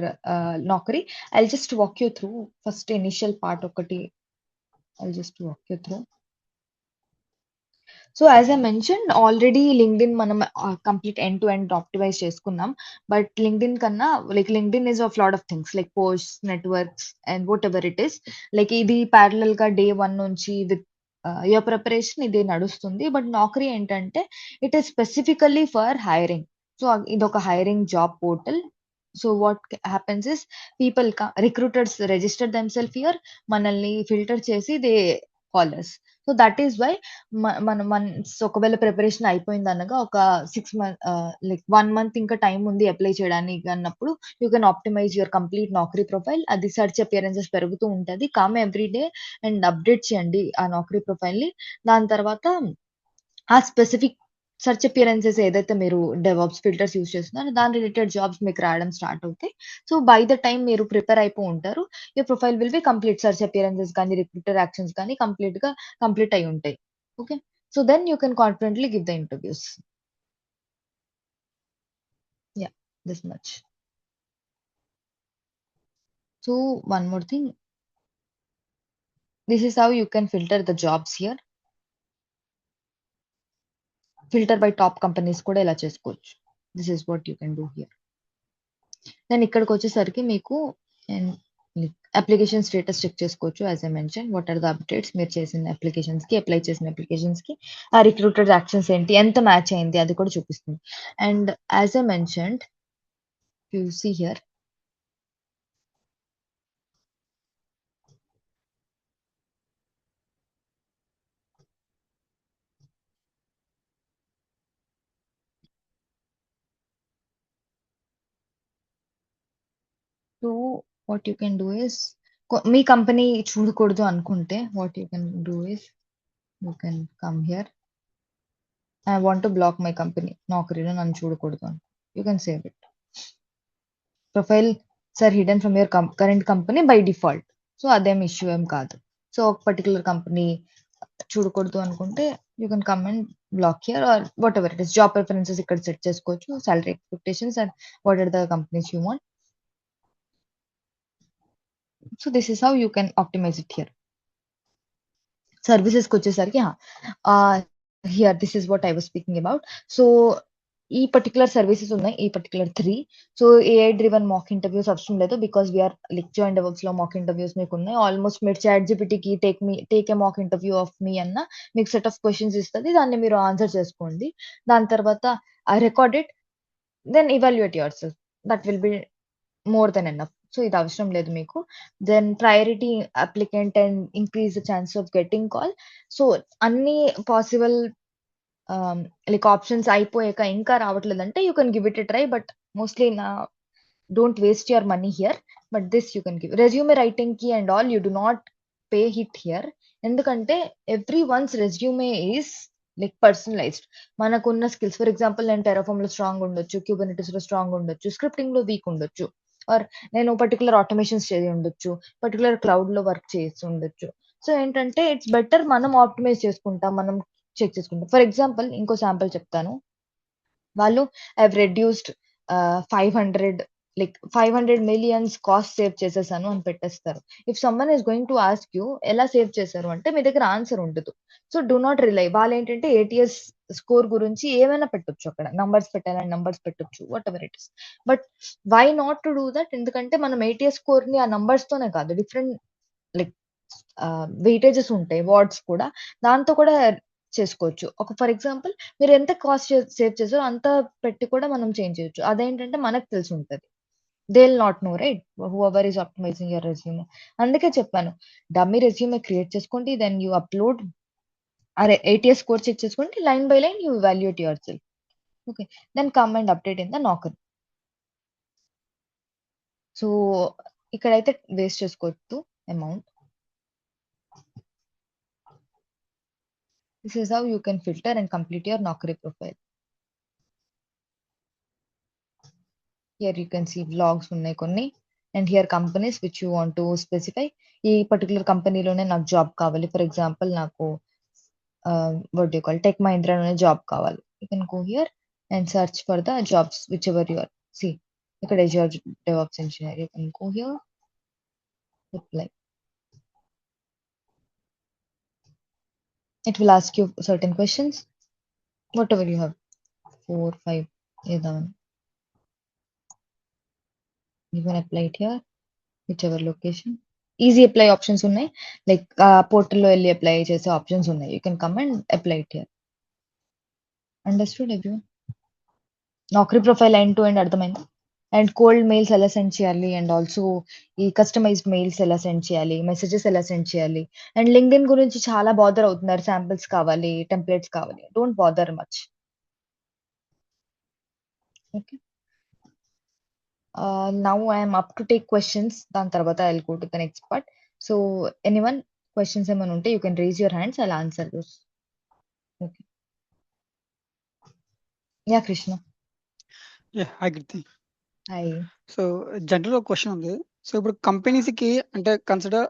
Naukri. I'll just walk you through first initial part ఒకటి. I'll just walk you through. So as I mention already LinkedIn మనం complete end to end optimize చేసుకున్నాం. But LinkedIn కన్నా like LinkedIn is of lot of things like post, networks and whatever it is. Like ఇది parallel గా day 1 నుంచి with your preparation ఇది నడుస్తుంది. But Naukri ఏంటంటే it is specifically for hiring. So ఇది ఒక hiring job portal. So what happens is, people recruiters register themselves here, మనల్ని filter చేసి they call us. So that is why మనం ఒకవేళ ప్రిపరేషన్ అయిపోయింది అనగా ఒక 6 మంత్ లైక్ 1 మంత్ ఇంకా టైం ఉంది అప్లై చేయడానికి అన్నప్పుడు you can optimize your complete Naukri profile. అది సెర్చ్ అపియరెన్సెస్ పెరుగుతూ ఉంటది. Come every day and update చేయండి ఆ నాకరీ ప్రొఫైల్ ని. దాని తర్వాత ఆ స్పెసిఫిక్ సెర్చ్ అపియరెన్సెస్ ఏదైతే మీరు డెవాప్స్ ఫిల్టర్స్ యూజ్ చేస్తున్నారో దాని రిలేటెడ్ జాబ్స్ మీకు రావడం స్టార్ట్ అవుతాయి. సో బై ద టైం మీరు ప్రిపేర్ అయిపో ఉంటారు, your profile will be complete. Search appearances కానీ రిక్రూటర్ యాక్షన్స్ కానీ కంప్లీట్ అయి ఉంటాయి. Okay, so then you can confidently give the interviews. Yeah, this much. So one more thing, this is how you can filter the jobs here. Filter by top companies కూడా ఇలా చేసుకోవచ్చు. This is what you can do here. Then ఇక్కడికి వచ్చేసరికి మీకు application status check చేసుకోవచ్చు. As I mention, what are the updates, మీరు చేసిన applications కి, అప్లై చేసిన అప్లికేషన్స్ కి ఆ రిక్రూటర్ యాక్షన్స్ ఏంటి, ఎంత మ్యాచ్ అయింది అది కూడా చూపిస్తుంది. And as I mentioned, you see here, so what you can do is, మీ కంపెనీ చూడకూడదు అనుకుంటే what you can do is, you can come here. I want to block my company, నౌకరీలో నన్ను చూడకూడదు అని you can save it. Profile are hidden from your current company by default. So అదేం issue ఏం కాదు. So ఒక particular company చూడకూడదు అనుకుంటే you can come and block here are whatever it is. Job preferences ఇక్కడ set చేసుకోవచ్చు, salary expectations and what are the companies you want. So this is how you can optimize it here. సర్వీసెస్కి వచ్చేసరికి here this is what I was speaking about. So ఈ particular services ఉన్నాయి, ఈ particular 3. So AI driven mock interviews అవసరం లేదు, because we are lecture and DevOps లో mock interviews మీకు ఉన్నాయి. ఆల్మోస్ట్ మీరు చాట్ జీపీటీకి take a mock interview of మీ అన్న మీకు సెట్ ఆఫ్ క్వశ్చన్స్ ఇస్తుంది, దాన్ని మీరు ఆన్సర్ చేసుకోండి. దాని తర్వాత I record it, then evaluate yourself. That will be more than enough. So ఇది అవసరం లేదు మీకు. Then priority applicant and increase the chance of getting call. So అన్ని పాసిబుల్ లైక్ ఆప్షన్స్ అయిపోయాక ఇంకా రావట్లేదంటే you can give it a try. But mostly నా don't waste your money here. But this you can give resume writing కి and all, you do not pay it here. ఎందుకంటే every one's resume is like personalised. మనకున్న skills for example నేను Terraform లో strong ఉండొచ్చు, Kubernetes లో strong ఉండొచ్చు, scripting లో weak ఉండొచ్చు, ఆర్ నేను పర్టికులర్ ఆటోమేషన్స్ చేసి ఉండొచ్చు, పర్టికులర్ క్లౌడ్ లో వర్క్ చేసి ఉండొచ్చు. సో ఏంటంటే ఇట్స్ బెటర్ మనం ఆప్టిమైజ్ చేసుకుంటాం, మనం చెక్ చేసుకుంటాం. ఫర్ ఎగ్జాంపుల్ ఇంకో శాంపుల్ చెప్తాను. వాళ్ళు have reduced 500 like 500 millions cost save చేసేసాను అని పెట్టేస్తారు. If someone is going to ask you ఎలా సేవ్ చేశారు అంటే మీ దగ్గర ఆన్సర్ ఉండదు. So do not rely. వాళ్ళు ఏంటంటే ఏటీఎస్ స్కోర్ గురించి ఏమైనా పెట్టొచ్చు, అక్కడ నంబర్స్ పెట్టాలని నంబర్స్ పెట్టొచ్చు, whatever it is. But why not to do that? ఎందుకంటే మనం ఏటీఎస్ స్కోర్ ని ఆ నంబర్స్ తోనే కాదు, డిఫరెంట్ లైక్ వెయిటేజెస్ ఉంటాయి, వార్డ్స్ కూడా దాంతో కూడా చేసుకోవచ్చు. ఒక ఫర్ ఎగ్జాంపుల్ మీరు ఎంత కాస్ట్ సేవ్ చేసారో అంత పెట్టి కూడా మనం చేంజ్ చేయొచ్చు. అదేంటంటే మనకు తెలిసి ఉంటది. They will not know right whoever is optimizing your resume. అందుకే చెప్పాను, డమ్మీ రెజ్యూమే క్రియేట్ చేసుకోండి, దెన్ యూ అప్లోడ్. అరే ఏటీఎస్ స్కోర్ చెక్ చేసుకోండి, line by line you evaluate yourself. Okay, then come and update in the Naukri. So ఇక్కడైతే waste చేసుకోవద్దు amount. This is how you can filter and complete your Naukri profile. Here you can see vlogs ఉన్నాయి కొన్ని, and here companies which you want to specify. ఈ particular కంపెనీలోనే నాకు job కావాలి, for example నాకు what do you call టెక్ మహీంద్రాలోనే job కావాలి. You can go here and search for the jobs whichever you are. See, ఇక్కడ Azure DevOps Engineer. You can go here, apply. It will ask you certain questions, whatever you have, 4, 5, ఏదైనా. You can apply it here, whichever location. Easy apply options ఉన్నాయి, like పోర్టల్లో వెళ్ళి apply చేసే options ఉన్నాయి. You can come and apply it here. Understood everyone? Naukri profile end to end అర్థమైంది. And cold mails ఎలా send చేయాలి, and also ఈ customized mails ఎలా సెండ్ చేయాలి, మెసేజెస్ ఎలా సెండ్ చేయాలి. అండ్ లింక్డ్ఇన్ గురించి చాలా బాదర్ అవుతున్నారు, శాంపిల్స్ కావాలి, టెంప్లెట్స్ కావాలి. Don't bother much. Okay, now I'm up to take questions. దాని తర్వాత I will go to the next part. So anyone questions ఏమైనా ఉంటే you can raise your hands, I will answer those. Okay, yeah Krishna. Hi Kirti. Hi. So general ఒక question ఉంది. So ఇప్పుడు companies కి అంటే consider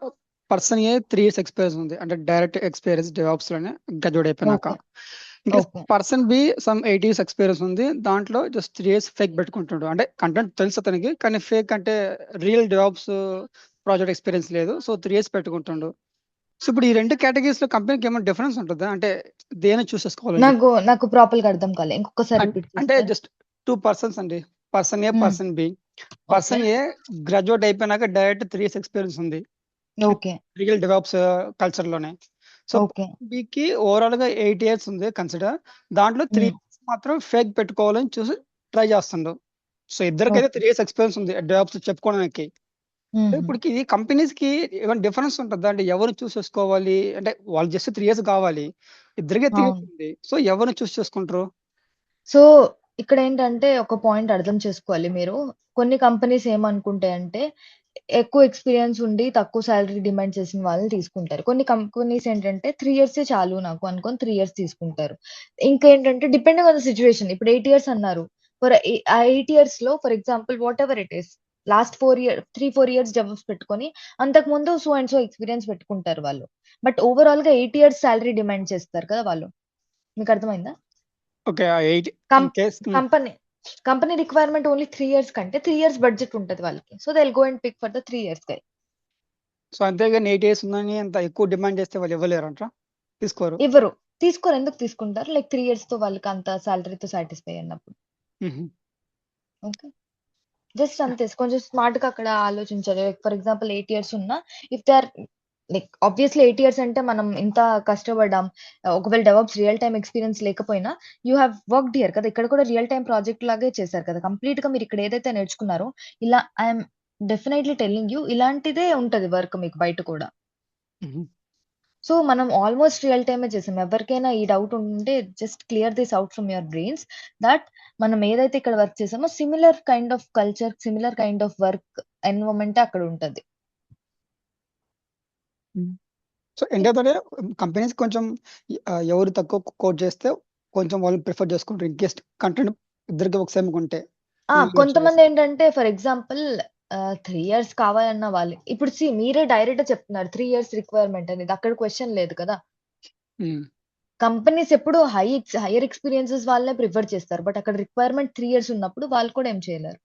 person a 3 years experience ఉంది, అంటే direct experience DevOps లోనే గ్రాడ్యుయేట్ అయిపోయినాక. ఓకే, ఇంకా okay, person be some 8 years experience ఉంది, దాంట్లో జస్ట్ 3 years ఫేక్ పెట్టుకుంటుండు. అంటే కంటెంట్ తెలుసు అతనికి, కానీ ఫేక్ అంటే రియల్ డెవాప్స్ ప్రాజెక్ట్ ఎక్స్పీరియన్స్ లేదు, సో 3 years పెట్టుకుంటుండు. సో ఇప్పుడు ఈ రెండు కేటగిరీస్ లో కంపెనీకి ఏమైనా డిఫరెన్స్ ఉంటుందా, అంటే దేని చూస్ చేసుకోవాలని చెప్పి? నాకు ప్రాపర్ గా అర్థం కాలే, ఇంకొకసారి రిపీట్ అంటే చేస్తారా? జస్ట్ 2 persons అండి, person A person B. Okay, person A graduate అయిపోయినాక డైరెక్ట్ 3 years ఎక్స్పీరియన్స్ ఉంది ఓకే, రియల్ డెవలప్స్ కల్చర్ లోనే. So okay. బికి ఓవరాల్ గా 8 years ఉంది కన్సిడర్, దాంట్లో 3 years మాత్రం ఫేక్ పెట్టుకోవాలని చూసి ట్రై చేస్తుండు. సో ఇద్దరికైతే 3 years ఎక్స్పీరియన్స్ ఉంది డెవలప్స్ చెప్పుకోవడానికి. ఇప్పుడు ఇది కంపెనీస్ కి ఏమైనా డిఫరెన్స్ ఉంటుందా, అంటే ఎవరు చూస్ చేసుకోవాలి? అంటే వాళ్ళు జస్ట్ 3 years కావాలి, ఇద్దరికే 3 years ఉంది, సో ఎవరిని చూస్ చేసుకుంటారు? సో ఇక్కడ ఏంటంటే ఒక పాయింట్ అర్థం చేసుకోవాలి మీరు. కొన్ని కంపెనీస్ ఏమనుకుంటాయంటే ఎక్కువ ఎక్స్పీరియన్స్ ఉండి తక్కువ సాలరీ డిమాండ్ చేసిన వాళ్ళని తీసుకుంటారు. కొన్ని కంపెనీస్ ఏంటంటే 3 years చాలు నాకు అనుకొని 3 years తీసుకుంటారు. ఇంకేంటంటే డిపెండింగ్ ఆన్ ద సిచ్యువేషన్. ఇప్పుడు 8 years అన్నారు, ఫర్ ఆ 8 years లో for example what ever it is, last 3-4 years develops పెట్టుకొని అంతకు ముందు సో అండ్ సో ఎక్స్పీరియన్స్ పెట్టుకుంటారు వాళ్ళు. బట్ ఓవరాల్ గా 8 years సాలరీ డిమాండ్ చేస్తారు కదా వాళ్ళు. మీకు అర్థమైందా? Okay, 8 company company requirement only 3 years కంటే 3 years బడ్జెట్ ఉంటది వాళ్ళకి. So they will go and pick for the 3 years guy. So అంతేగాని 8 years ఉందని అంత ఎక్కువ డిమాండ్ చేస్తే వాళ్ళు ఇవ్వలేరంట, తీసుకోరు. ఇవ్వరు, తీసుకోరు. ఎందుకు తీసుకుంటారు? లైక్ 3 years తో వాళ్ళకి అంత సాలరీతో సాటిస్ఫై అన్నప్పుడు. ఓకే, జస్ట్ అంతే. కొంచెం స్మార్ట్ గా అక్కడ ఆలోచించాలి. లైక్ ఫర్ ఎగ్జాంపుల్ 8 years ఉన్నా, if they are like obviously 8 years అంటే మనం ఇంత కష్టపడ్డాం. ఒకవేళ డెవలప్స్ రియల్ టైమ్ ఎక్స్పీరియన్స్ లేకపోయినా యూ హ్యావ్ వర్క్డ్ హియర్ కదా, ఇక్కడ కూడా రియల్ టైమ్ ప్రాజెక్ట్ లాగే చేశారు కదా. కంప్లీట్ గా మీరు ఇక్కడ ఏదైతే నేర్చుకున్నారో ఇలా ఐఎమ్ డెఫినెట్లీ టెల్లింగ్ యూ ఇలాంటిదే ఉంటది వర్క్ మీకు బయట కూడా. సో మనం ఆల్మోస్ట్ రియల్ టైమే చేసాం. ఎవరికైనా ఈ డౌట్ ఉంటే just clear this out from your brains that మనం ఏదైతే ఇక్కడ వర్క్ చేసామో similar kind of culture, similar kind of work environment అక్కడ ఉంటది. సో ఏంటంటే కంపెనీస్ కొంచెం ఎవరు తక్కువ కోట్ చేస్తే కొంచెం వాళ్ళు ప్రిఫర్ చేసుకుంటారు. ఇన్ కేస్ కంటెంట్ ఇద్దరికి ఒక సేమ్ ఉంటే కొంతమంది ఏంటంటే ఫర్ ఎగ్జాంపుల్ 3 ఇయర్స్ కావాలన్న వాళ్ళు ఇప్పుడు మీరే డైరెక్ట్ గా చెప్తున్నారు 3 ఇయర్స్ రిక్వైర్మెంట్ అనేది. అక్కడ క్వశ్చన్ లేదు కదా. కంపెనీస్ ఎప్పుడు హైయర్ ఎక్స్పీరియన్సెస్ వాళ్ళనే ప్రిఫర్ చేస్తారు. బట్ అక్కడ రిక్వైర్మెంట్ 3 ఇయర్స్ ఉన్నప్పుడు వాళ్ళు కూడా ఏం చేయలేరు.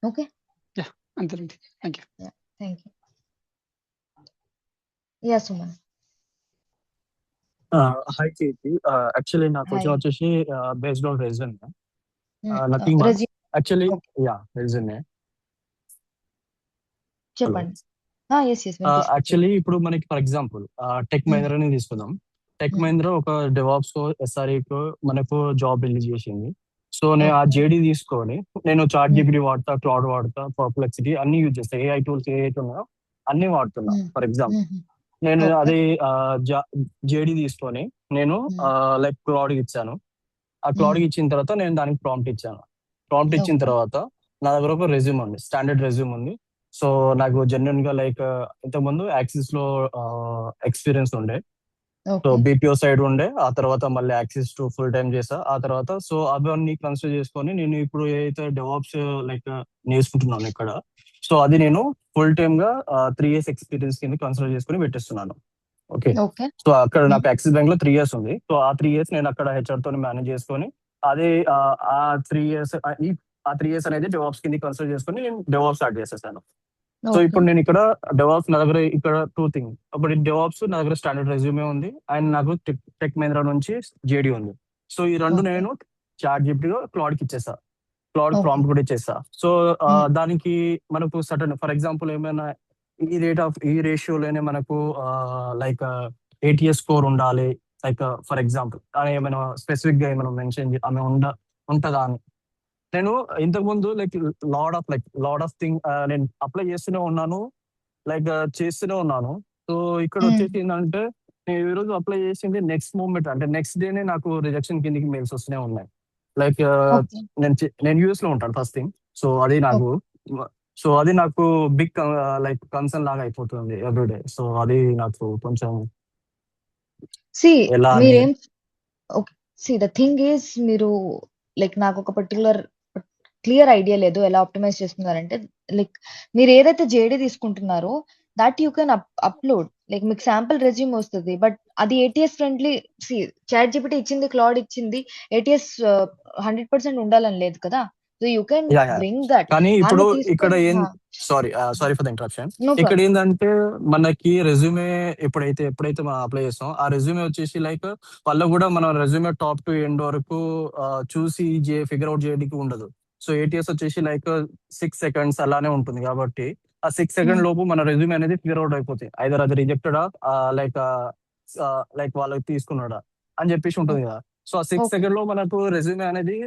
ఓకే, అంతేనండి. Thank you. Thank you. Yeah Suman. Hi Kirti. Actually నా క్వశ్చన్ హాయ్. వచ్చేసి based on resume. Nothing much. Resume actually okay, resume. Hello. చెప్పండి. ఎస్ యాక్చువల్లీ ఇప్పుడు మనకి ఫర్ ఎగ్జాంపుల్ టెక్ మహీంద్రాని తీసుకుందాం. టెక్ మహీంద్రా ఒక డెవాప్స్ కో ఎస్ఆర్ఏ కో మనకు జాబ్ రిలీజ్ చేసింది. సో నేను ఆ ఓకే, జేడీ తీసుకొని నేను చాట్ Hmm. జీపీటీ వాడతా, క్లౌడ్ వాడతా, పర్ప్లెక్సిటీ అన్ని యూజ్ చేస్తా. ఏఐ టూల్స్ ఏఐతే ఉన్నాయో అన్ని వాడుతున్నా. ఫర్ ఎగ్జాంపుల్ నేను ఓకే, అది జేడీ తీసుకొని నేను లైక్ క్లౌడ్కి ఇచ్చాను. ఆ క్లౌడ్కి ఇచ్చిన తర్వాత నేను దానికి ప్రాంప్ట్ ఇచ్చాను. ప్రాంప్ట్ ఇచ్చిన ఓకే, తర్వాత నా దగ్గర ఒక రెజ్యూమ్ ఉంది, స్టాండర్డ్ రెజ్యూమ్ ఉంది. సో నాకు జెన్యున్ గా లైక్ ఇంతకుముందు యాక్సిస్ లో ఎక్స్పీరియన్స్ ఉండే. సో ఓకే, బీపీఓ సైడ్ ఉండే, ఆ తర్వాత మళ్ళీ యాక్సిస్ టు ఫుల్ టైం చేసా. ఆ తర్వాత సో అవన్నీ కన్సిడర్ చేసుకొని నేను ఇప్పుడు ఏదైతే డెవాప్స్ లైక్ నేర్చుకుంటున్నాను ఇక్కడ, సో అది నేను ఫుల్ టైమ్ గా 3 years ఎక్స్పీరియన్స్ కింద కన్సిడర్ చేసుకొని పెట్టేస్తున్నాను. ఓకే. ఓకే, సో అక్కడ నాకు యాక్సిస్ బ్యాంక్ లో 3 years ఉంది. సో ఆ 3 years నేను అక్కడ హెచ్ఆర్ తో మేనేజ్ చేసుకొని అదే ఆ 3 years ఆ 3 years అనేది డెవాప్స్ కింద కన్సిడర్ చేసుకొని నేను డెవాప్స్ స్టార్ట్ చేసేసాను. సో ఇప్పుడు నేను ఇక్కడ డెవాప్స్ నా దగ్గర ఇక్కడ 2 things. ఒకటి డెవాప్స్ నా దగ్గర స్టాండర్డ్ రెజ్యూమే ఉంది, అండ్ నాకు టెక్ మహీంద్రా నుంచి జేడీ ఉంది. సో ఈ రెండు ఓకే, నేను చాట్ జీపీటీలో క్లౌడ్కి ఇచ్చేసా, క్లౌడ్ ఓకే, ప్రాంప్ట్ కూడా ఇచ్చేస్తా. సో దానికి మనకు సటన్ ఫర్ ఎగ్జాంపుల్ ఏమైనా ఈ రేషియోలోనే మనకు లైక్ ఏటీఎస్ స్కోర్ ఉండాలి, లైక్ ఫర్ ఎగ్జాంపుల్ ఏమైనా స్పెసిఫిక్ గా ఏమైనా మెన్షన్ ఆమె ఉంటుందా అని నేను ఇంతకు ముందు లాడ్ ఆఫ్ థింగ్ నేను అప్లై చేస్తూనే ఉన్నాను, లైక్ చేస్తూనే ఉన్నాను. సో ఇక్కడ వచ్చేసి ఏంటంటే నేను ఈ రోజు అప్లై చేసింది నెక్స్ట్ మూమెంట్ అంటే నెక్స్ట్ డేనే నాకు రిజెక్షన్ కిందకి మెయిల్స్ వస్తూనే ఉన్నాయి. లైక్ ఓకే, నేను యూఎస్ లో ఉంటాను ఫస్ట్ థింగ్. సో అది నాకు బిగ్ లైక్ కన్సర్న్ లాగా అయిపోతుంది ఎవ్రీడే. సో అది నాకు కొంచెం ఎలా మీరేం ద థింగ్ ఈస్ మీరు లైక్ నాకు ఒక పర్టికులర్ క్లియర్ ఐడియా లేదు ఎలా ఆప్టిమైజ్ చేస్తున్నారంటే, లైక్ మీరు ఏదైతే జేడీ తీసుకుంటున్నారో that you can upload. Like మీకు శాంపుల్ రెజ్యూమ్ వస్తుంది, బట్ అది ఏటీఎస్ ఫ్రెండ్లీ. చాట్ జీపీటీ ఇచ్చింది, క్లౌడ్ ఇచ్చింది, ఏటీఎస్ 100% ఉండాలని లేదు కదా. So you can bring that. కానీ ఇప్పుడు ఇక్కడ సారీ ఫర్ ద ఇంటరప్షన్. ఇక్కడ ఏంటంటే మనకి రెజ్యూమే ఎప్పుడైతే మనం అప్లై చేస్తాం, ఆ రెజ్యూమే వచ్చేసి లైక్ వాళ్ళు కూడా మన రెజ్యూమే టాప్ టు ఎండ్ వరకు చూసి ఫిగర్ అవుట్ చేయడానికి ఉండదు. సో ఏటీఎస్ వచ్చేసి లైక్ 6 seconds అలానే ఉంటుంది. కాబట్టి ఆ 6 seconds లోపు మన రెజ్యూమే అనేది ఫిగర్ అవుట్ అయిపోతుంది. ఐదర్ అది రిజెక్టెడా లైక్ వాళ్ళకి తీసుకున్నాడా అని చెప్పేసి ఉంటుంది కదా. సో ఆ 6 seconds లో మనకు రెజ్యూమే అనేది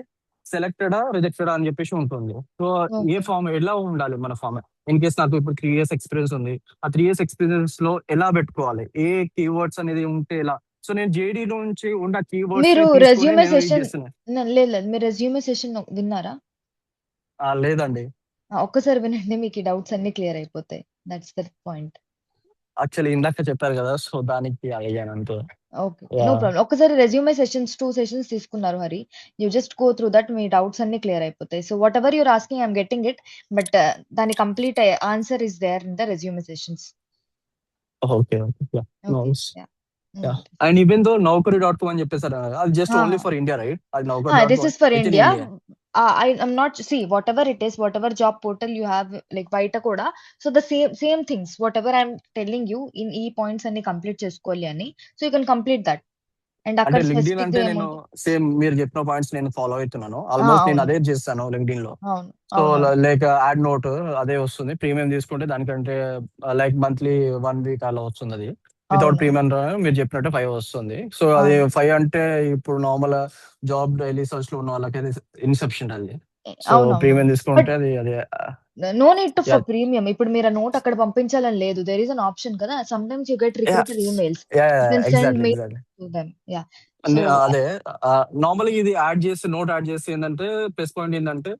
సెలెక్టెడా రిజెక్టెడా అని చెప్పేసి ఉంటుంది. సో ఏ ఫామ్ ఎలా ఉండాలి మన ఫామ్? ఇన్ కేస్ నాకు ఇప్పుడు 3 years ఎక్స్పీరియన్స్ ఉంది, ఆ 3 years ఎక్స్పీరియన్స్ లో ఎలా పెట్టుకోవాలి, ఏ కీవర్డ్స్ అనేది ఉంటే ఎలా? సో నేను జేడీ నుంచి ఉన్న కీవర్డ్స్ మీరు రెజ్యూమే లేదు. మీరు రెజ్యూమే సెషన్ విన్నారా? లేదండి. ఒక్కసారి వినండి, మీకు డౌట్స్ అన్ని క్లియర్ అయిపోతాయి. That's the point. యాక్చువల్లీ ఇందాక చెప్పారు కదా, సో దానికి అడిగాను అంతే. Okay, no problem. ఒక్కసారి రెజ్యూమే సెషన్స్ 2 sessions తీసుకున్నారు Hari. You just go through that, మీ డౌట్స్ అన్ని క్లియర్ అయిపోతాయి. So whatever you're asking I'm getting it, but దాని complete answer is there in the resume sessions. Okay. And even though Naukri.com అని చెప్పేసారు, అది just only for India right? అది Naukri.com this is for India. I'm not whatever it is, whatever job portal you have, like బయట కూడా, so the same things whatever I'm telling you in ఈ points అన్ని complete చేసుకోవాలి అని, so you can complete that. And అక్కడ LinkedIn అంటే నేను same మీరు చెప్పిన పాయింట్స్ నేను ఫాలో అవుతున్నాను. ఆల్మోస్ట్ నేను అదే చేస్తాను లింక్డ్ఇన్ లో. సో లైక్ యాడ్ నోట్ అదే వస్తుంది. ప్రీమియం తీసుకుంటే దానికంటే లైక్ మంత్లీ 1 week అలా వస్తుంది. అది వితౌట్ ప్రీమియం మీరు చెప్పినట్టు 5 వస్తుంది. సో అది 5 అంటే ఇప్పుడు నార్మల్ జాబ్ డైలీ సర్చ్ లో ఉన్న వాళ్ళకి ఇన్సెప్షన్ అది. సో ప్రీమియం తీసుకుంటే అదే no need to for premium. ఇప్పుడు మీరు నోట్ అక్కడ పంపించాలని లేదు, దేర్ ఇస్ అన్ ఆప్షన్ కదా. Sometimes you get recruiter emails, you can send mail to them. అదే నార్మల్ ఇది నోట్ యాడ్ చేసి ఏంటంటే ప్లస్ పాయింట్ ఏంటంటే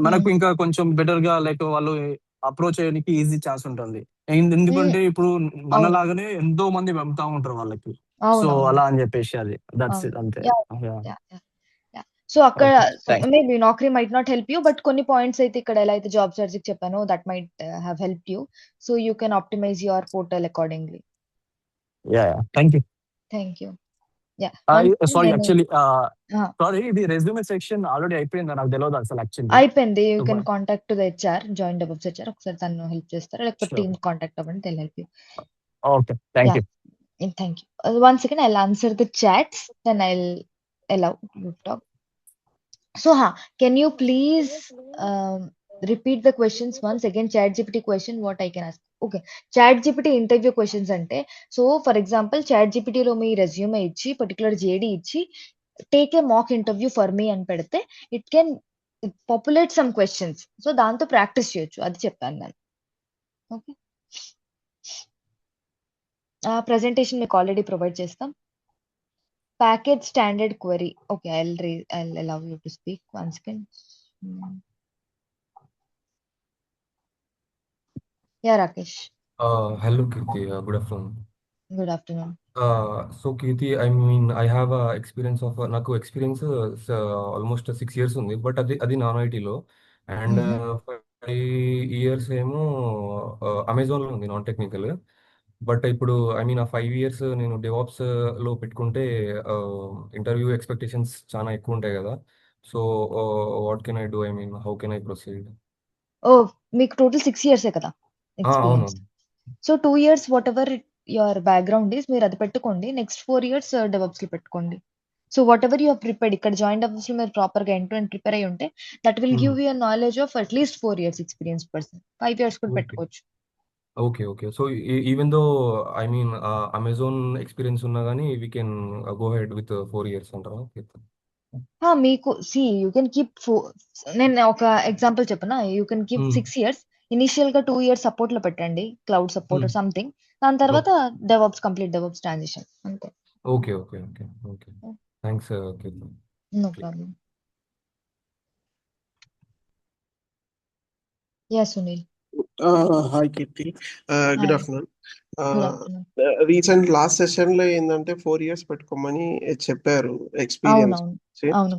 మనకు ఇంకా కొంచెం బెటర్ గా లైక్ వాళ్ళు అప్రోచ్ చేయడానికి ఈజీ ఛాన్స్ ఉంటుంది. ఎందుకంటే ఇప్పుడు అవును మనలాగానే ఎంతో మంది పంపుతా ఉంటారు వాళ్ళకి. సో అవునవును అలా అని చెప్పేసి అది దట్స్ అవును ఇట్ అంతే. Yeah Yeah. Yeah yeah so అక్కడ Okay. Thanks. Maybe Naukri might not help you, but కొన్ని పాయింట్స్ అయితే ఇక్కడ ఎలా అయితే జాబ్ సర్చ్ చెప్పానో that might have help you. So you can optimize your portal accordingly. Yeah. Thank you. Thank you. Yeah Sorry, నేను actually, sorry, ఇది resume section already అయిపోయిందా? నాకు తెలియదు అసలు యాక్చువల్లీ. అయిపోయింది. You can contact to the HR, join develops HR. ఒకసారి తను help చేస్తారు, లేకపోతే Sure. టీమ్ కాంటాక్ట్ అవ్వండి, they'll help you. Okay. Thank yeah you. Thank you. One second, I will answer the chats, then I will allow you to talk. So, can you please repeat the questions once again? ChatGPT question, what I can ask? Okay, ChatGPT interview questions ante. So, for example, ChatGPT lo me resume ఇచ్చి particular JD ఇచ్చి take a mock interview for me అని పెడితే it can populate some questions. So, దాంతో practice చేయొచ్చు, అది చెప్పాను నేను. Okay, presentation మీకు ఆల్రెడీ ప్రొవైడ్ చేస్తాం. Package standard query. Okay, I'll allow you to speak. One second. Yeah, Rakesh. Hello, Kirti. Good afternoon. Good afternoon. So, Kirti, I mean, I have a experience of నాకు experience almost 6 years ఉంది, but అది non ఐటీలో. And 5 years ఏమో అమెజాన్లో ఉంది, non technical. But ఇప్పుడు I mean ఆ 5 years నేను డెవాప్స్ లో పెట్టుకుంటే ఇంటర్వ్యూ ఎక్స్పెక్టేషన్స్ చాలా ఎక్కువ ఉంటాయి కదా. So what can I do? I mean, how can I proceed? Oh, మీకు టోటల్ 6 years కదా అవును. Experience. So 2 years what ever your background is, మీరు అది పెట్టుకోండి. నెక్స్ట్ 4 years డెవలప్స్ లో పెట్టుకోండి. So whatever you prepared, ఇక్కడ జాయిన్ డెవలప్స్ లో మీరు ప్రాపర్ గా ఎండ్ టు ఎండ్ ప్రిపేర్ అయ్యి ఉంటే that will give you knowledge of at least 4 years experience person. 5 years కూడా ఓకే. పెట్టుకోవచ్చు. Okay. So even though I mean Amazon experience ఉన్నా కానీ we can go head with 4 years అంటారా? మీకు you can keep, నేను ఒక ఎగ్జాంపుల్ చెప్పనా, you can keep 6 years. Initial గా 2 years సపోర్ట్ లో పెట్టండి, క్లౌడ్ సపోర్ట్ సంథింగ్. దాని తర్వాత డెవాప్స్, కంప్లీట్ డెవాప్స్ ట్రాన్సిషన్ అంతే. Okay. Thanks. No problem. Yeah Sunil. Hi, Kirti. Good hi, afternoon. Good afternoon. Recent last session లో ఏంటంటే 4 years పెట్టుకోమని చెప్పారు ఎక్స్పీరియన్స్. అవును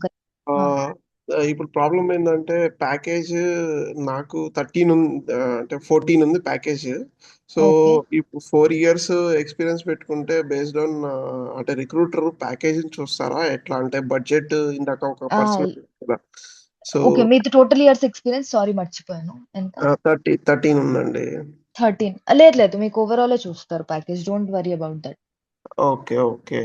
ఇప్పుడు ప్రాబ్లం ఏంటంటే ప్యాకేజ్ నాకు 13 ఉంది, అంటే 14 ఉంది ప్యాకేజ్. సో ఇప్పుడు 4 years ఎక్స్పీరియన్స్ పెట్టుకుంటే బేస్డ్ ఆన్ అంటే రిక్రూటర్ ప్యాకేజ్ చూస్తారా ఎట్లా? అంటే బడ్జెట్ ఇందాక ఒక పర్సన్ కదా. సో ఓకే, మీది టోటల్ ఇయర్స్ ఎక్స్పీరియన్స్, సారీ మర్చిపోయాను, ఎంత? 13 ఉందండి. 13? లేదు, మీకు ఓవరాల్ చూస్తారు package, don't worry about that. Okay.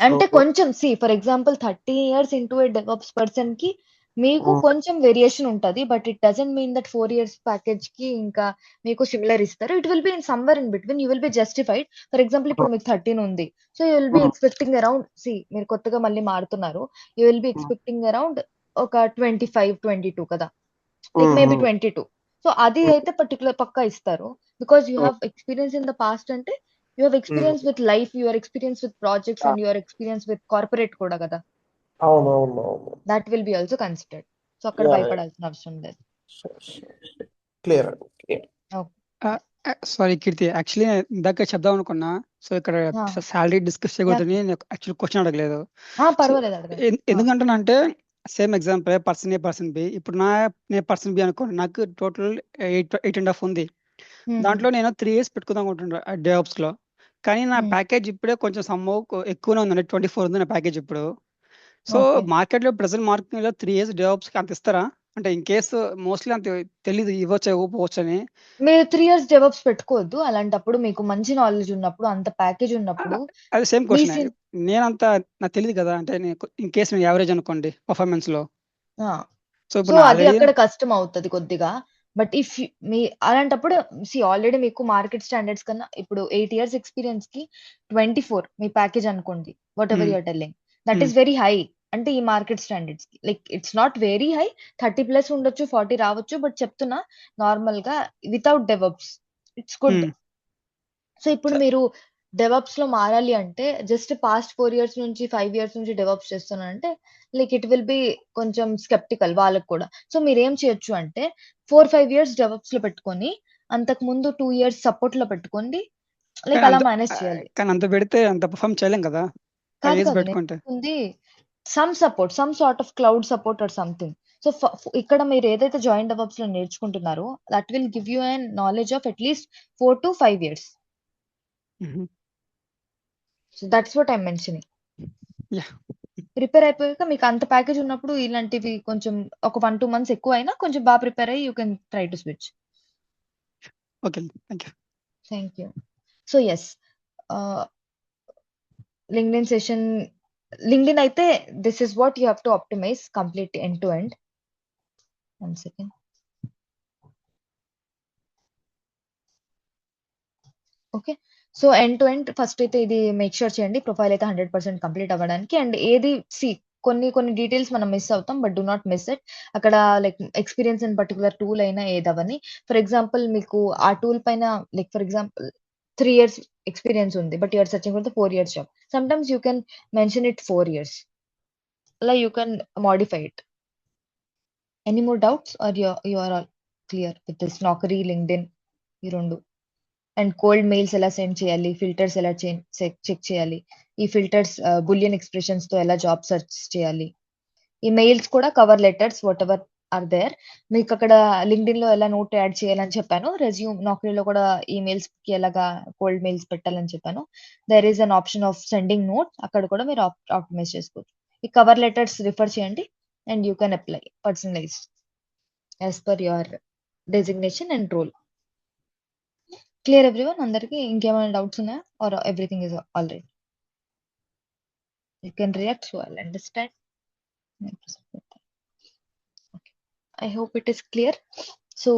అంటే కొంచెం for example 30 years into A develops person కి మీకు కొంచెం వేరియేషన్ ఉంటది, but it doesn't mean that 4 years package కి ఇంకా మీకు సిమిలర్ ఇస్తారు. It will be in somewhere in between, you will be justified. For example ఇప్పుడు మీకు 13 ఉంది, so you will be expecting around, మీరు కొత్తగా మళ్ళీ మారుతున్నారు, you will be expecting around ఒక 25-22 కదా, మేబీ 22. సో అది అయితే పర్టికులర్ పక్కా ఇస్తారు, because you have experience in the past. అంటే you have experience with life, your experience with projects, and your experience with corporate కూడా కదా. అవును. That will be also considered. So అక్కడ భయపడాల్సిన అవసరం లేదు. క్లియర్. సారీ కీర్తి, యాక్చువల్లీ ఇందాక చెప్దాం అనుకున్నా. సో ఇక్కడ సాలరీ డిస్కస్ చేయకూడదని యాక్చువల్లీ క్వశ్చన్ అడగలేదు. పర్వాలేదు, ఎందుకంటే సేమ్ ఎగ్జాంపుల్ పర్సన్ బి. ఇప్పుడు నేను పర్సన్ బి అనుకోండి, నాకు టోటల్ 8.5 ఉంది. దాంట్లో నేను 3 years పెట్టుకుందాం అనుకుంటున్నా డెవాప్స్ లో. కానీ నా ప్యాకేజ్ ఇప్పుడే కొంచెం ఎక్కువనే ఉందండి, 24 ఉంది నా ప్యాకేజ్ ఇప్పుడు. సో మార్కెట్ లో ప్రెసెంట్ మార్కెట్ లో 3 years డెవాప్స్ కి అంత ఇస్తారా? అంటే ఇన్ కేసు మోస్ట్లీ అంత తెలీదు, ఇవ్వచ్చు అని. మీరు 3 years డెవలప్స్ పెట్టుకోవద్దు అలాంటప్పుడు, మీకు మంచి నాలెడ్జ్ ఉన్నప్పుడు, అంత ప్యాకేజ్ ఉన్నప్పుడు. అది సేమ్ క్వశ్చన్, నేనంత నాకు తెలియదు కదా. అంటే ఇన్ కేసు నేను యావరేజ్ అనుకోండి పర్ఫార్మెన్స్ లో, సో అది అక్కడ కష్టం అవుతుంది కొద్దిగా. బట్ ఇఫ్ మీ అలాంటప్పుడు ఆల్రెడీ మీకు మార్కెట్ స్టాండర్డ్స్ కన్నా ఇప్పుడు 8 years ఎక్స్పీరియన్స్ కి 24 మీ ప్యాకేజ్ అనుకోండి, whatever you're telling, that is very high. అంటే ఈ మార్కెట్ స్టాండర్డ్స్ కి like it's not very high, 30+ ఉండొచ్చు, 40 రావచ్చు, బట్ చెప్తున్నా నార్మల్ గా without develops it's good. So ఇప్పుడు మీరు డెవాప్స్ లో మారాలి అంటే జస్ట్ పాస్ట్ 4 ఇయర్స్ నుంచి 5 ఇయర్స్ నుంచి డెవాప్స్ చేస్తున్నానంటే లైక్ ఇట్ విల్ బి కొంచెం స్కెప్టికల్ వాళ్ళకి కూడా. సో మీరేం చేయొచ్చు అంటే 4-5 ఇయర్స్ డెవాప్స్ లో పెట్టుకొని అంతకు ముందు 2 ఇయర్స్ సపోర్ట్ లో పెట్టుకోండి. లైక్ కానీ అలా అంత మేనేజ్ చేయాలి. కానీ అంత పెడితే అంత పర్ఫామ్ చేయలేం కదా కాదు 5 ఇయర్స్ కాదు పెట్టుకుంటే. నేర్చుకుంది some support, some sort of cloud support or something. So ఇక్కడ మీరు ఏదైతే జాయిన్ డెవాప్స్ లో నేర్చుకుంటున్నారో that will give you and knowledge of at least 4-5 years. So that's what I mentioning. Yeah. Prepare అయిపోయాక మీకు అంత ప్యాకేజ్ ఉన్నప్పుడు ఇలాంటివి కొంచెం ఒక 1-2 మంత్స్ ఎక్కువ అయినా కొంచెం బాగా ప్రిపేర్ అయ్యి you can try to switch. Okay, thank you. Thank you. So yes, LinkedIn session, LinkedIn అయితే this is what you have to optimise complete end to end. 1 second. Okay, so end to end first అయితే ఇది make sure చేయండి profile అయితే 100% complete అవ్వడానికి. And ఏది కొన్ని details మనం miss అవుతాం, but do not miss it. అక్కడ like experience in particular tool అయినా ఏదవని. ఫర్ ఎగ్జాంపుల్ మీకు ఆ టూల్ పైన like for example 3 years experience ఉంది, but you're searching for the 4 years job. Sometimes you can mention it 4 years, అలా you can modify it. Any more doubts are you are all clear with this Naukri, LinkedIn ఈ రెండు? And cold mails ఎలా send చేయాలి, filters ఎలా check చేయాలి, ఈ filters bullion expressions తో ఎలా జాబ్ సెర్చ్ చేయాలి, ఈ మెయిల్స్ కూడా cover letters whatever are there. మీకు అక్కడ లింక్డ్ఇన్ లో ఎలా నోట్ యాడ్ చేయాలని చెప్పాను, రెజ్యూమ్ నాకరీలో కూడా ఈమెయిల్స్ కి ఎలాగా కోల్డ్ మెయిల్స్ పెట్టాలని చెప్పాను. There is an option of sending note, అక్కడ కూడా మీరు ఆప్టిమైజ్ చేసుకోవచ్చు. ఈ కవర్ లెటర్స్ రిఫర్ చేయండి and you can apply personalise as per your designation and role. Clear everyone? అందరికి ఇంకేమైనా డౌట్స్ ఉన్నాయా or everything is all right? You can react, so I'll understand. Okay, I hope it is clear. So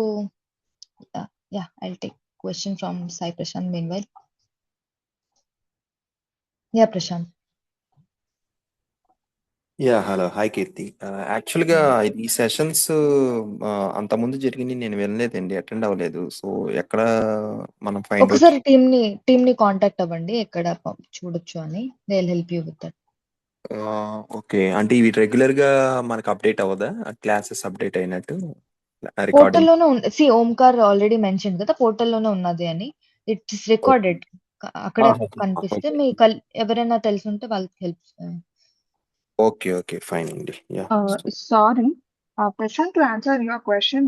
yeah, I'll take question from Sai Prashant meanwhile. Yeah, Prashant. Yeah hello, hi Keerthi. యాక్చువల్గా ఈ sessions అంతకుముందు జరిగింది నేను వినలేదండి, attend అవ్వలేదు. So ఎక్కడ మనం find out? ఒకసారి team ని కాంటాక్ట్ అవ్వండి ఎక్కడ చూడొచ్చు అని, they will help you with that. Okay, అంటే ఇవి రెగ్యులర్ గా మనకు అప్డేట్ అవ్వదా, క్లాసెస్ అప్డేట్ అయినట్టు రికార్డింగ్? పోర్టల్లోనే ఉంది. సి ఓంకార్ ఆల్రెడీ మెన్షన్ కదా పోర్టల్లోనే ఉన్నది అని. ఇట్స్ రికార్డెడ్, అక్కడే కనిపిస్తే మీ ఎవరైనా తెలుసుంటే వాళ్ళకి హెల్ప్. ఓకే ఓకే, ఫైన్ అండి. Yeah Sorry, Prashant, to answer your question,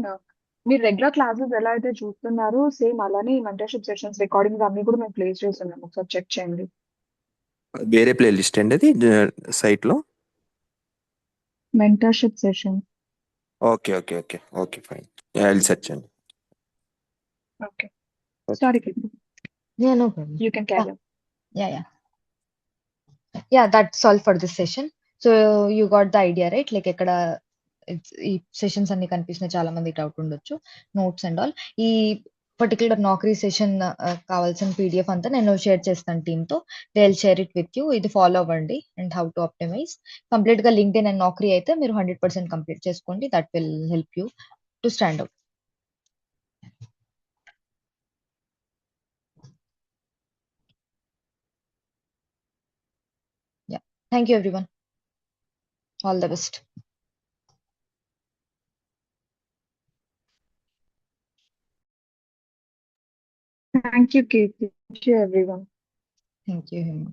మీరు రెగ్యులర్ క్లాసెస్ ఎలా అయితే చూస్తున్నారో సేమ్ అలానే ఈ మెంటర్షిప్ సెషన్స్ రికార్డింగ్స్ అన్ని కూడా మేము ప్లేస్ చేస్తున్నాము, ఒకసారి చెక్ చేయండి. వేరే ప్లే లిస్ట్ అండి అది సైట్ లో? Mentorship session. Okay okay okay okay, fine. I will search అండి. Okay, Okay. Sorry, Yeah, no problem. You can carry. Yeah, that's all for this session. So you got the idea, right? Like ఎక్కడ ఈ sessions అన్ని కనిపించిన చాలా మంది doubt ఉండొచ్చు, notes and all. ఈ particular నాకరీ session కావాల్సిన పీడిఎఫ్ అంతా నేను షేర్ చేస్తాను టీమ్ తో. They will share it with you. ఇది ఫాలో అవ్వండి and how to optimise. Complete గా లింక్డ్ఇన్ అండ్ నాకరీ అయితే మీరు 100% కంప్లీట్ చేసుకోండి. That will help you to stand out. Yeah, thank you everyone. All the best. Thank you, Keith. Thank you, everyone. Thank you, Hema.